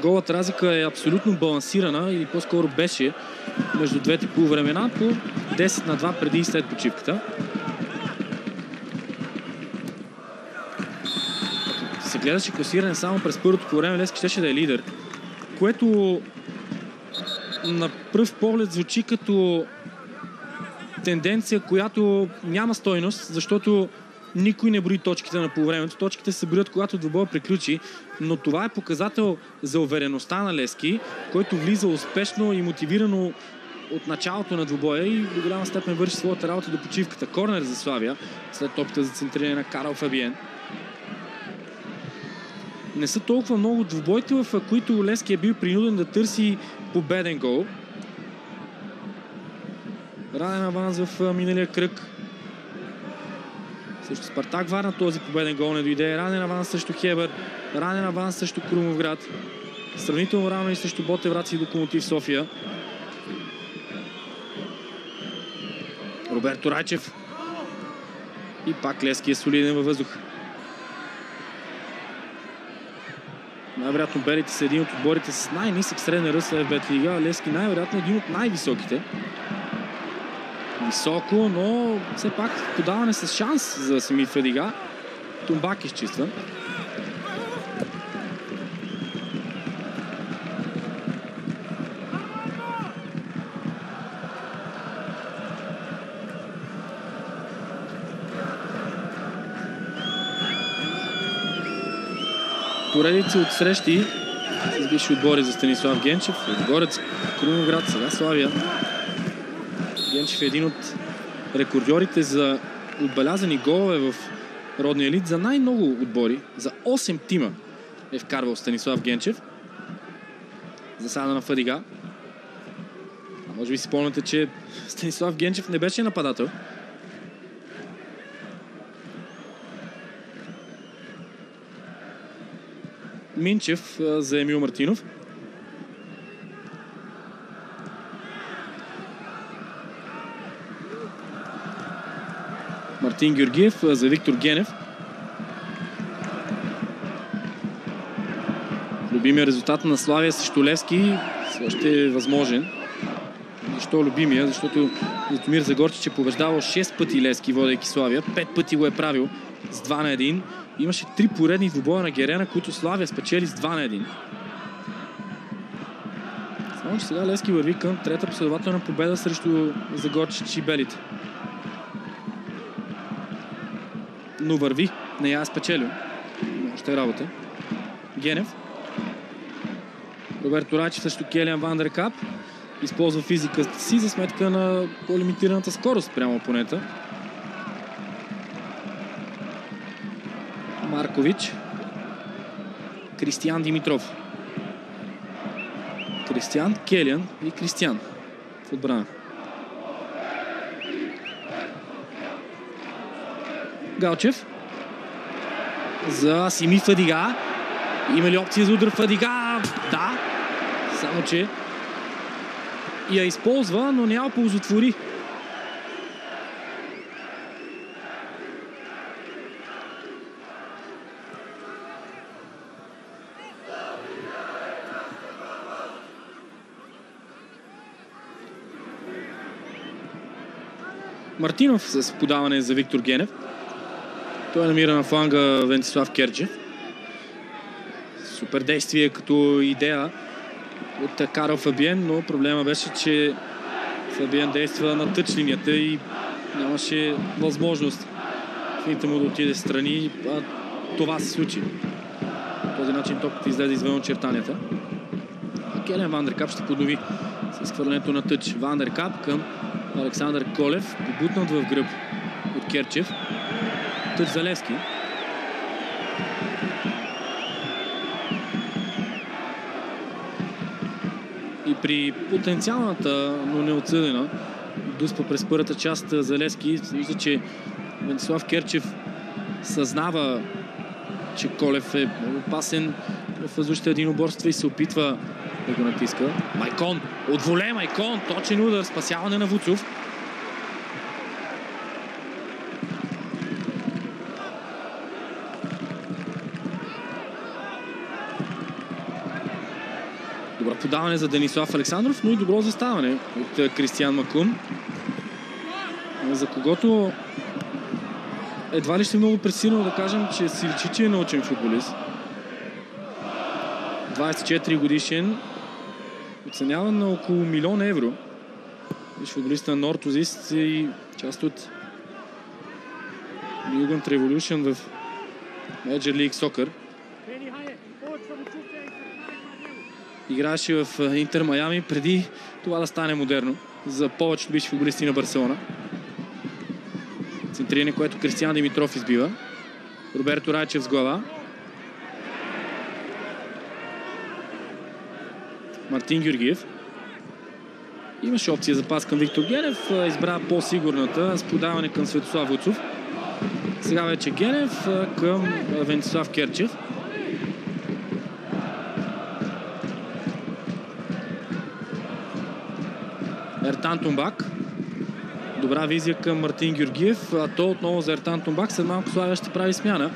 Голата разлика е абсолютно балансирана, или по-скоро беше между двете полувремена по 10-2 преди и след почивката. Се гледаше класиране само през първото по време, Левски щеше да е лидер, което на пръв поглед звучи като тенденция, която няма стойност, защото никой не брои точките на полувремето. Точките се броят, когато двубоя приключи, но това е показател за увереността на Левски, който влиза успешно и мотивирано от началото на двубоя и до голяма степен върши своята работа до почивката. Корнер за Славия, след топката за центриране на Карл Фабиен. Не са толкова много двубойте, в които Левски е бил принуден да търси победен гол. Ранен аванс в миналия кръг. Също Спартак Варна този победен гол не дойде. Ранен аванс срещу Хебър. Ранен аванс срещу Крумовград. Сравнително рано и срещу Ботевград и Локомотив София. Роберто Райчев. И пак Левски е солиден във въздуха. Най-вероятно белите са един от отборите с най-нисък среден ръст в ФБ лига, а Левски най-вероятно един от най-високите. Високо, но все пак подаване с шанс за Семи Фадига. Тумбак изчиства. Поредица от срещи с бивши отбори за Станислав Генчев. Горец, Крумовград, сега Славия. Генчев е един от рекордьорите за отбелязани голове в родния елит за най-много отбори. За 8 тима е вкарвал Станислав Генчев. Засада на Фадига. А може би си спомняте, че Станислав Генчев не беше нападател. Минчев за Емил Мартинов. Мартин Георгиев за Виктор Генев. Любимия резултат на Славия срещу Левски още е възможен. Защо любимия? Защото Златомир Загорчич е побеждавал 6 пъти Левски, водейки Славия. 5 пъти го е правил с 2-1. Имаше 3 поредни двубоя на Герена, които Славия спечели с 2-1. Само че сега Левски върви към трета последователна победа срещу Загорчич и белите. Но върви, не я е спечелил. Още работа. Генев. Роберто Райчев срещу Келиан Ван дер Кап. Използва физиката си за сметка на по-лимитираната скорост прямо опонента. Маркович. Кристиян Димитров. Кристиян, Келиан и Кристиян в отбрана. Галчев. За Семи Фадига. Има ли опция за удар Фадига? Да. Само че я използва, но няма ползотвори. Мартинов с подаване за Виктор Генев. Той намира на фланга Венцислав Керджев. Супер действие като идея от Карл Фабиен, но проблема беше, че Фабиен действа на тъч линията и нямаше възможност фините му да отиде страни, а това се случи. По този начин топката излезе извън очертанията. Келиан Ван дер Кап ще поднови с хвърлянето на тъч. Ван дер Кап към Александър Колев, побутнат в гръб от Керчев. Тъч за Левски. И при потенциалната, но неотсъдена дуспа през първата част за Левски, вижда, че Венцислав Керчев съзнава, че Колев е опасен в въздушните единоборства и се опитва да го натиска. Майкон! От воле Майкон! Точен удар! Спасяване на Вуцов. Добро подаване за Денислав Александров, но и добро заставане от Кристиян Макун, за когото едва ли ще е много пресилно да кажем, че си личи, че е научен футболист. 24 годишен, оценяван на около 1 милион евро. Виж футболиста на Нортозист и част от Newgant Revolution в Major League Soccer. Играеше в Интер Майами преди това да стане модерно за повечето бивши футболисти на Барселона. Центриране, което Кристиян Димитров избива. Роберто Райчев с глава. Мартин Георгиев. Имаше опция за пас към Виктор Генев. Избра по-сигурната с подаване към Светослав Вуцов. Сега вече Генев към Венцислав Керчев. Ертан Тумбак. Добра визия към Мартин Георгиев. А то отново за Ертан Тумбак. След малко Славия ще прави смяна.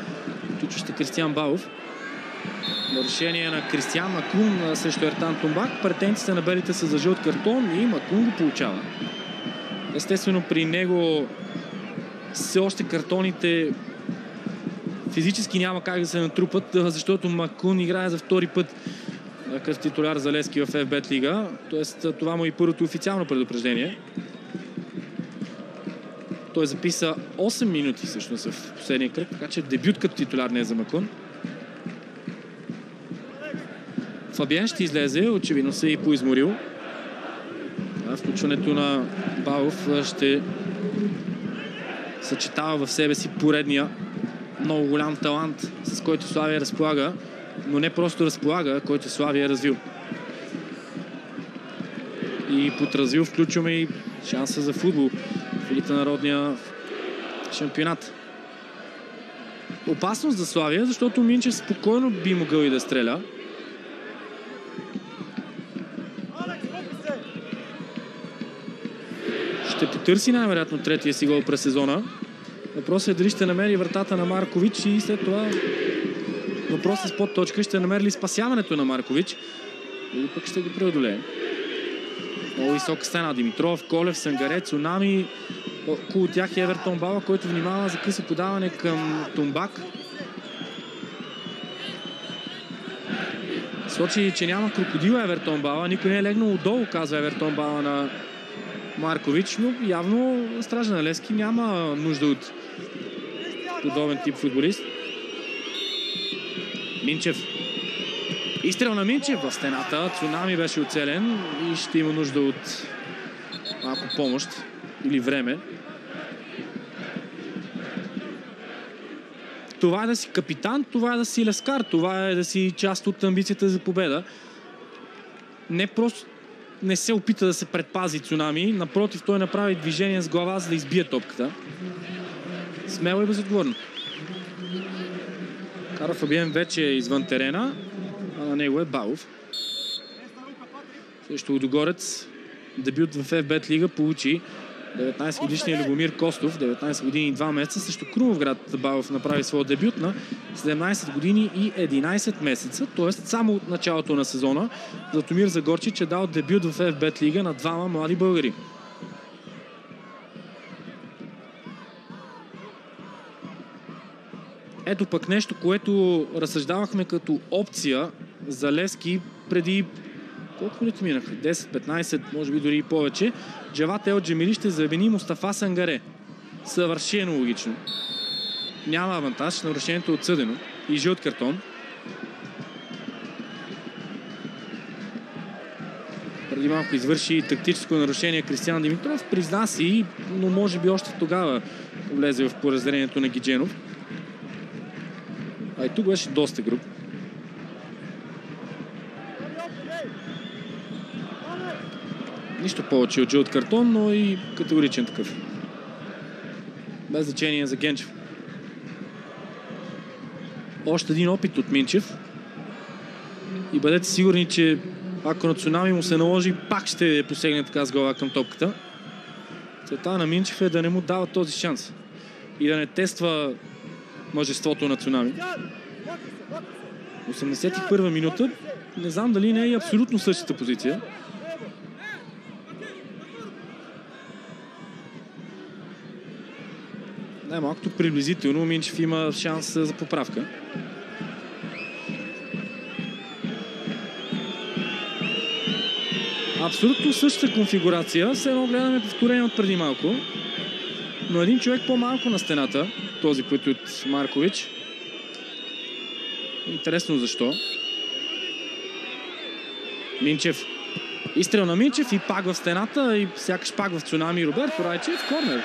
Включваща Кристиян Балов. Нарушение на Кристиан Макун срещу Ертан Тумбак. Претенциите на белите са за жълт картон и Макун го получава. Естествено при него все още картоните физически няма как да се натрупат, защото Макун играе за втори път като титуляр за Левски в FBet Лига. Тоест това му е и първото официално предупреждение. Той записа 8 минути всъщност в последния кръг, така че дебют като титуляр не е за Макун. Фабиен ще излезе, очевидно се и поизморил. Включването на Балов ще съчетава в себе си поредния много голям талант, с който Славия разполага, но не просто разполага, който Славия е развил. И под развил включваме и шанса за футбол в елита народния шампионат. Опасност за Славия, защото Минчев спокойно би могъл и да стреля. Ще потърси най-вероятно третия си гол през сезона. Въпросът е дали ще намери вратата на Маркович и след това въпросът с подточка ще намери ли спасяването на Маркович или пък ще го преодолее. Много висока стена. Димитров, Колев, Сангаре, Цунами. Около тях е Евертон Бала, който внимава за късо подаване към Тумбак. Сочи, че няма крокодила Евертон Бала. Никой не е легнал отдолу, казва Евертон Бала на Маркович, но явно Стража на Левски няма нужда от подобен тип футболист. Минчев. Изстрел на Минчев в стената. Цунами беше оцелен и ще има нужда от малко помощ или време. Това е да си капитан, това е да си лескар, това е да си част от амбицията за победа. Не просто не се опита да се предпази Цунами, напротив, той направи движение с глава, за да избие топката. Смело и безотговорно. Карл Фабиен вече е извън терена, а на него е Балов. Също Лудогорец, дебют в FBet Лига, получи 19-годишният Любомир Костов, 19 години и 2 месеца. Също Крумовград Балов направи своя дебют на 17 години и 11 месеца, т.е. само от началото на сезона. Златомир Загорчич е дал дебют в FBet Лига на двама млади българи. Ето пък нещо, което разсъждавахме като опция за Левски преди колко минути минаха? 10-15, може би дори и повече. Джават Ел Джемили ще замени Мустафа Сангаре. Съвършено логично. Няма авантаж, нарушението е отсъдено. И жълт картон. Преди малко извърши тактическо нарушение Кристиан Димитров. Призна си, но може би още тогава влезе в поразделението на Гидженов. А и тук беше доста груб. Нищо повече от жълт картон, но и категоричен такъв. Без значение за Генчев. Още един опит от Минчев. И бъдете сигурни, че ако на Цунами му се наложи, пак ще посегне така с глава към топката. Целта на Минчев е да не му дава този шанс. И да не тества мъжеството на Цунами. 81-а минута. Не знам дали не е и абсолютно същата позиция. Най-малкото приблизително Минчев има шанс за поправка. Абсолютно същата конфигурация. Все едно гледаме повторение от преди малко. Но един човек по-малко на стената. Този път от Маркович. Интересно защо. Минчев. Изстрел на Минчев и пак в стената. И сякаш пак в Цунами Роберто Райчев. Корнер.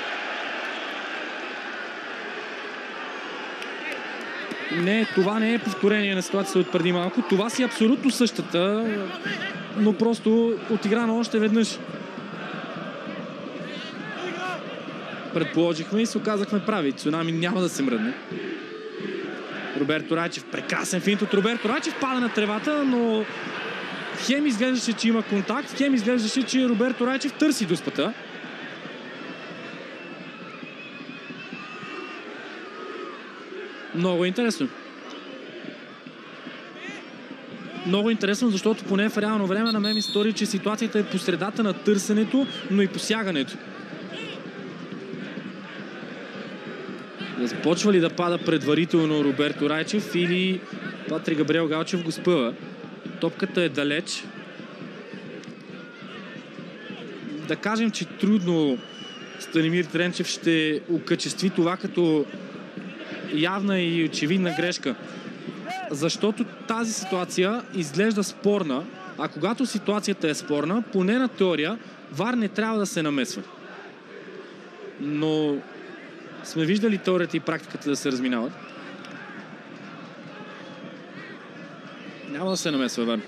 Не, това не е повторение на ситуацията от преди малко. Това си абсолютно същата, но просто отиграна още веднъж. Предположихме и се оказахме прави. Цунами няма да се мръдне. Роберто Райчев, прекрасен финт от Роберто Райчев, пада на тревата, но хем изглеждаше, че има контакт, хем изглеждаше, че Роберто Райчев търси дуспата. Много интересно. Много интересно, защото поне в реално време на мен ми стори, че ситуацията е по средата на търсенето, но и посягането. Започва ли да пада предварително Роберто Райчев или Патрик Габриел Галчев го спъва? Топката е далеч. Да кажем, че трудно Станимир Тренчев ще окачестви това като явна и очевидна грешка. Защото тази ситуация изглежда спорна, а когато ситуацията е спорна, поне на теория, ВАР не трябва да се намесва. Но сме виждали теорията и практиката да се разминават. Няма да се намесва ВАР.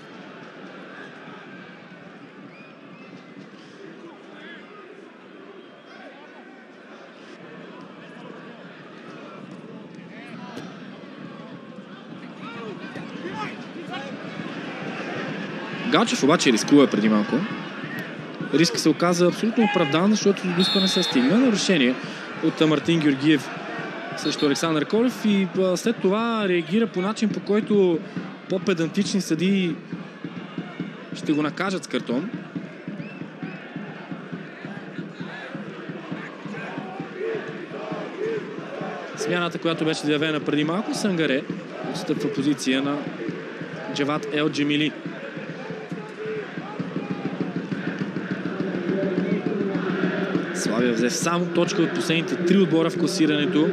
Галчев обаче рискува преди малко. Риск се оказа абсолютно оправдан, защото до дуспа се стигна. Нарушение от Мартин Георгиев срещу Александър Колев и след това реагира по начин, по който по-педантични съдии ще го накажат с картон. Смяната, която беше заявена преди малко, Сангаре отстъпва позиция на Джават Ел Джемили. Славия взе само точка от последните 3 отбора в класирането,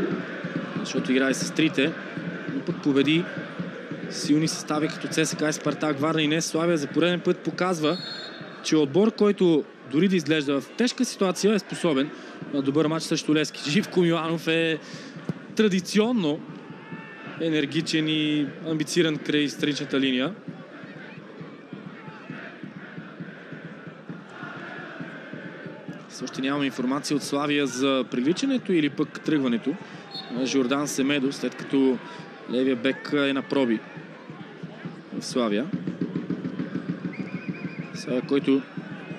защото играе с трите, но пък победи силни състави като ЦСКА и Спартак Варна и днес Славия за пореден път показва, че отбор, който дори да изглежда в тежка ситуация, е способен на добър матч срещу Левски. Живко Миланов е традиционно енергичен и амбициран край страничната линия. Още нямаме информация от Славия за привличането или пък тръгването на Жордан Семедо, след като левия бек е на проби в Славия. Славия, който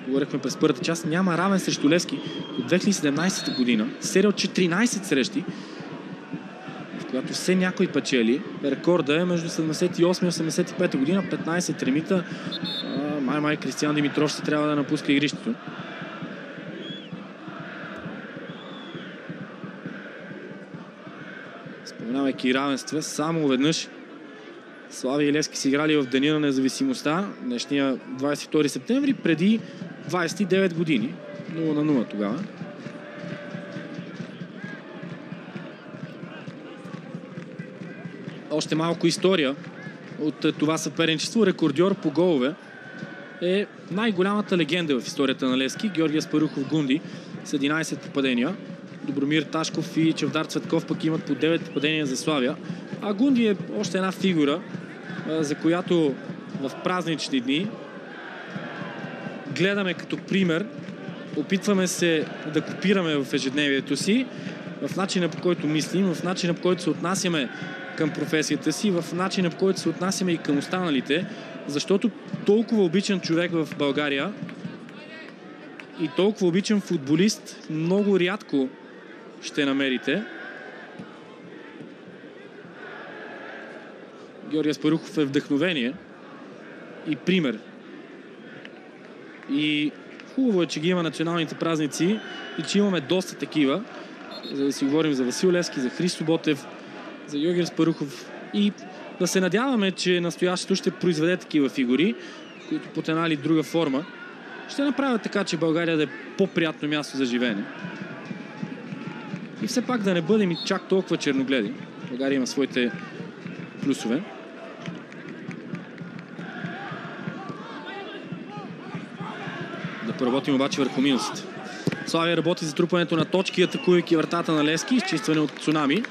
говорихме през първата част, няма равен срещу Левски от 2017 година. Серия от 14 срещи, в която все някой печели. Рекорда е между 78 и 85 година, 15 ремита. Май Кристиан Димитров ще трябва да напуска игрището. Споменавайки равенства, само веднъж Славия и Левски са играли в Деня на независимостта, днешния 22 септември, преди 29 години. 0-0 тогава. Още малко история от това съперничество. Рекордьор по голове е най-голямата легенда в историята на Левски, Георги Аспарухов Гунди, с 11 попадения. Добромир Ташков и Чавдар Цветков пък имат по 9 попадения за Славия. А Гунди е още една фигура, за която в празнични дни гледаме като пример, опитваме се да копираме в ежедневието си, в начина, по който мислим, в начина, по който се отнасяме към професията си, в начина, по който се отнасяме и към останалите, защото толкова обичан човек в България и толкова обичан футболист много рядко ще намерите. Георги Аспарухов е вдъхновение и пример. И хубаво е, че ги има националните празници и че имаме доста такива, за да си говорим за Васил Левски, за Христо Ботев, за Георги Аспарухов и да се надяваме, че настоящето ще произведе такива фигури, които под една или друга форма ще направят така, че България да е по-приятно място за живеене. И все пак да не бъдем и чак толкова черногледи. България има своите плюсове. Да поработим обаче върху минусите. Славия работи за трупането на точки, атакувайки вратата на Левски, изчистване от Цунами.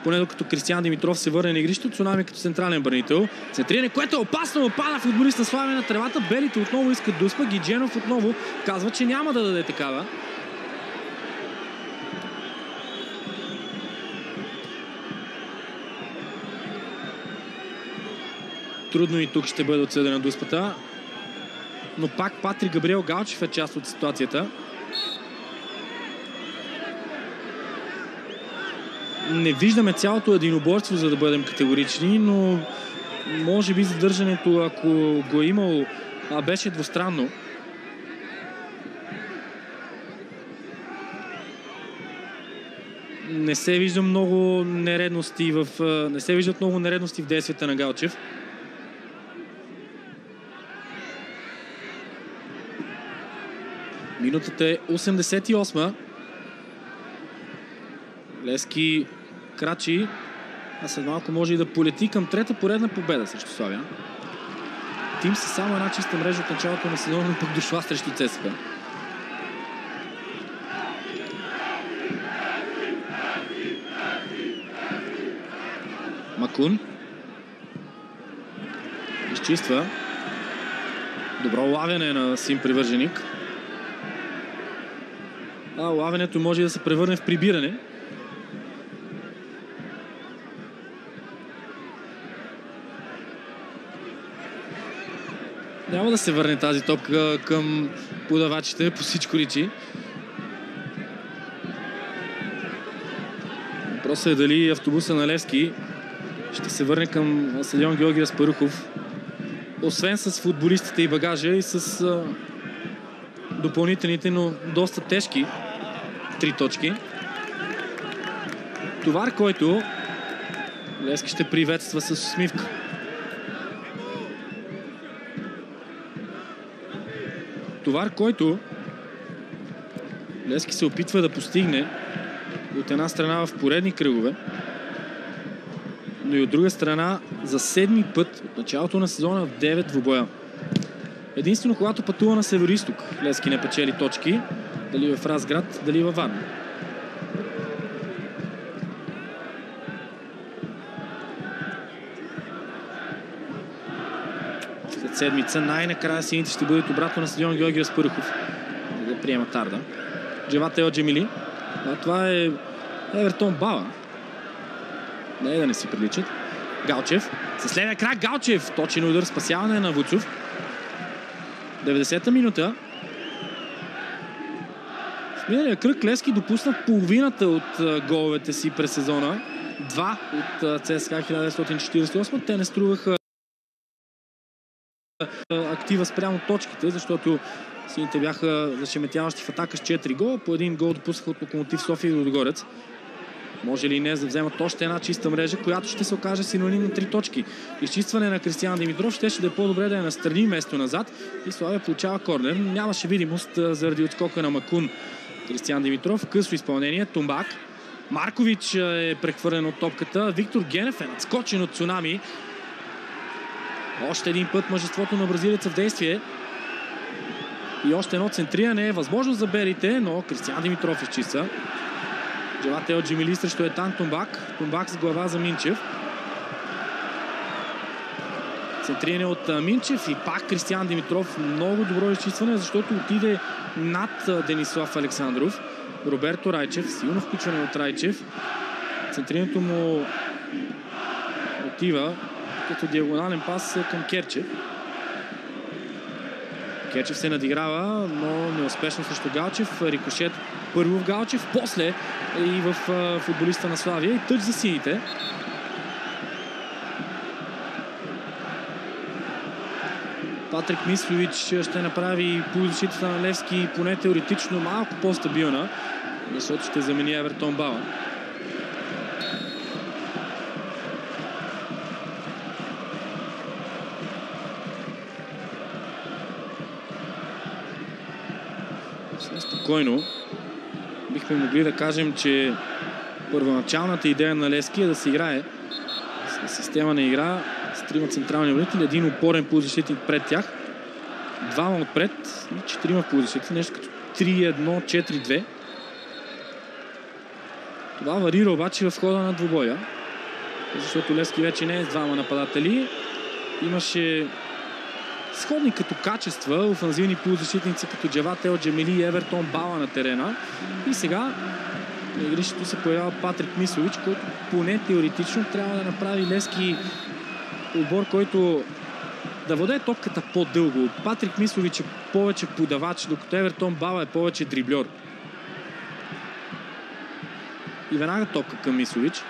Поне докато Кристиан Димитров се върне на игрището, Цунами като централен бранител. Центриране, което е опасно, опада футболист на Славия на тревата. Белите отново искат дуспа. Гидженов отново казва, че няма да даде такава. Трудно и тук ще бъде отсъдена дуспата. Но пак Патрик Габриел Галчев е част от ситуацията. Не виждаме цялото единоборство, за да бъдем категорични, но Може би задържането, ако го е имало, беше двустранно. Не се виждат много нередности в действията на Галчев. Минутата е 88. Левски крачи, а след малко може и да полети към трета поредна победа срещу Славия. Тим са само една чиста мрежа от началото на сезона, но пък дошла срещу ЦСКА. Макун изчиства. Добро лавяне на син привърженик. Лавянето може да се превърне в прибиране. Няма да се върне тази топка към подавачите, по всичко личи. Въпросът е дали автобуса на Левски ще се върне към стадион Георги Аспарухов. Освен с футболистите и багажа, и с допълнителните, но доста тежки 3 точки. Товар, който Левски ще приветства с усмивка. Товар, който Левски се опитва да постигне от една страна в поредни кръгове, но и от друга страна за 7-ми път от началото на сезона в 9 двубоя. Единствено, когато пътува на североизток, Левски не печели точки, дали в Разград, дали във Варна. След седмица най-накрая сините ще бъдат обратно на стадион Георги Аспарухов, за да приемат Арда. Джеват Елджемили. Това е Евертон Бала. Не е да не си приличат. Галчев. С левия крак Галчев. Точен удар, спасяване на Вуцов. 90-та минута. В миналия кръг Левски допусна половината от головете си през сезона. 2 от ЦСКА 1948. Те не струваха актива спрямо точките, защото сините бяха зашеметяващи в атака с 4 гола. По един гол допуснаха от Локомотив София и Лудогорец. Може ли не да вземат още една чиста мрежа, която ще се окаже синоним на 3 точки. Изчистване на Кристиян Димитров ще да е по-добре да е настрани вместо назад и Славия получава корнер. Нямаше видимост заради отскока на Макун. Кристиян Димитров, късо изпълнение, Тумбак. Маркович е прехвърлен от топката. Виктор Генев е надскочен от Цунами. Още един път мъжеството на бразилеца в действие. И още едно центриране е възможно за белите, но Кристиян Димитров изчиства. Джеват Елджемили срещу Етан Тумбак. Тумбак с глава за Минчев. Центриране от Минчев и пак Кристиян Димитров. Много добро изчистване, защото отиде над Денислав Александров. Роберто Райчев, силно включване от Райчев. Центрирането му отива като диагонален пас към Керчев. Керчев се надиграва, но неуспешно срещу Галчев. Рикошет първо в Галчев, после и в футболиста на Славия и тъч за сините. Патрик Мислович ще направи полузащитата на Левски поне теоретично малко по-стабилна, защото ще замени Евертон Бала. Спокойно бихме могли да кажем, че първоначалната идея на Левски е да се играе с система на игра с 3 централни отбранители, един опорен полузащитник пред тях, 2 отпред и 4 полузащитници, нещо като 3-1-4-2. Това варира обаче в хода на двубоя, защото Левски вече не е с 2 нападатели. Имаше сходни като качества офанзивни полузащитници като Джеват Елджемили и Евертон Бала на терена. И сега на игрището се появява Патрик Мислович, който поне теоретично трябва да направи Левски отбор, който да воде топката по-дълго. Патрик Мислович е повече подавач, докато Евертон Бала е повече дрибльор. И веднага топка към Мислович.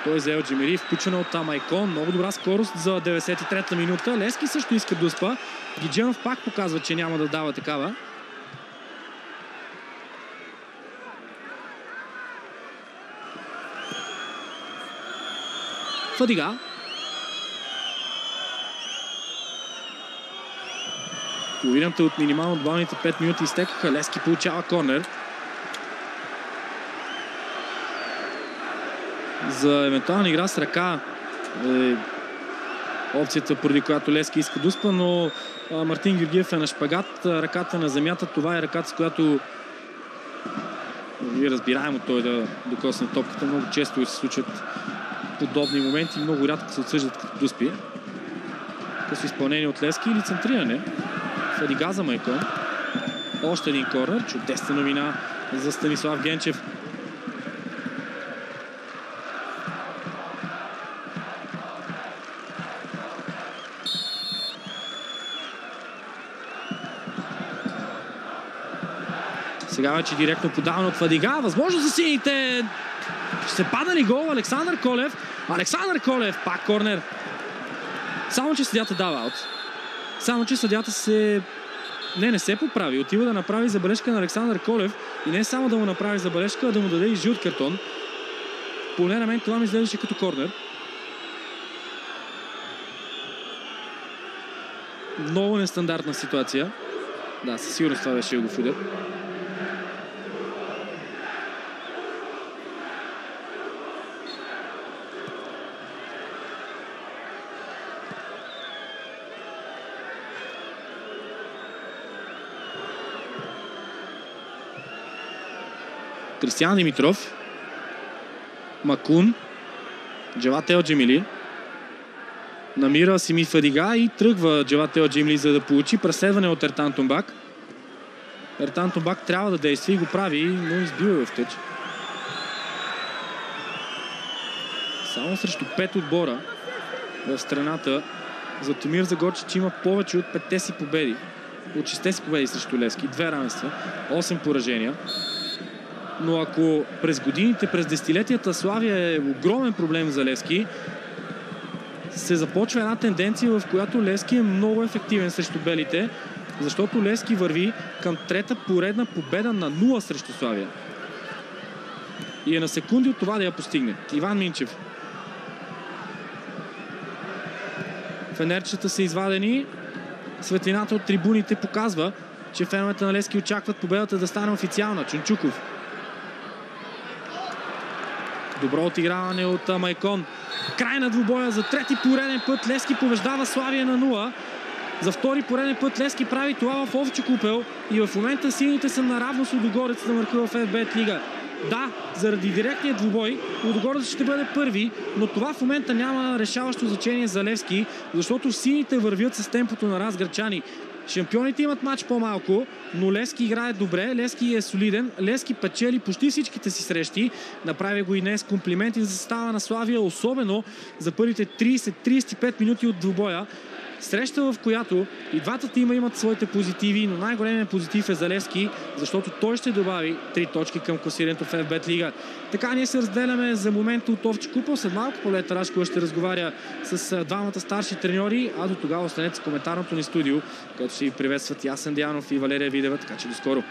Той за Елджимири, включена от Тамайкон. Много добра скорост за 93-та минута. Левски също иска дуспа. Гидженов пак показва, че няма да дава такава. Фадига. Половината от минимално отбавените 5 минути изтекаха. Левски получава корнер. За евентуална игра с ръка е опцията, поради която Левски иска дуспа, но Мартин Георгиев е на шпагат. Ръката на земята, това е ръката, с която разбираемо той да докосне топката. Много често се случват подобни моменти, много рядко се отсъждат като дуспи. Късо изпълнение от Левски или центриране. Фадига за Майкон. Още един корнер. Чудесна новина за Станислав Генчев. Сега вече директно подаване от Фадига. Възможно за сините. Ще се пада ли гол? Александър Колев. Александър Колев. Пак корнер. Само че съдята дава аут. Само че съдята се... Не се поправи. Отива да направи забележка на Александър Колев. И не само да му направи забележка, а да му даде и жълт картон. Поне на мен това ми изглеждаше като корнер. Много нестандартна ситуация. Да, със сигурност това беше го удар. Кристиян Димитров, Макун, Джават Елджимили, намира Сими Фадига и тръгва Джават Елджимили, за да получи преследване от Ертан Тумбак. Ертан Тумбак трябва да действа и го прави, но избива в тъч. Само срещу 5 отбора в страната Златомир Загорчич има повече от 5-те си победи. От 6-те си победи срещу Левски, 2 равенства, 8 поражения. Но ако през годините, през десетилетията Славия е огромен проблем за Левски, се започва една тенденция, в която Левски е много ефективен срещу белите, защото Левски върви към трета поредна победа на 0 срещу Славия. И е на секунди от това да я постигне. Иван Минчев. Фенерчета са извадени. Светлината от трибуните показва, че феновете на Левски очакват победата да стане официална. Чунчуков. Добро отиграване от Майкон. Край на двубоя за трети пореден път. Левски побеждава Славия на 0. За втори пореден път Левски прави това в Овча купел. И в момента сините са наравно с Лудогорец на върха в ФБ Лига. Да, заради директния двубой Лудогорец ще бъде първи, но това в момента няма решаващо значение за Левски, защото сините вървят с темпото на разграчани. Шампионите имат матч по-малко, но Левски играе добре, Левски е солиден, Левски печели почти всичките си срещи. Направя го и днес комплименти за състава на Славия, особено за първите 30-35 минути от двубоя. Среща, в която и двата тима имат своите позитиви, но най-големият позитив е за Левски, защото той ще добави 3 точки към класирането в ФБ Лига. Така ние се разделяме за момента от Овча купел. След малко Павлет Рашкова ще разговаря с двамата старши треньори, а до тогава останете с коментарното ни студио, където ще ви приветстват Ясен Дианов и Валерия Видева, така че до скоро.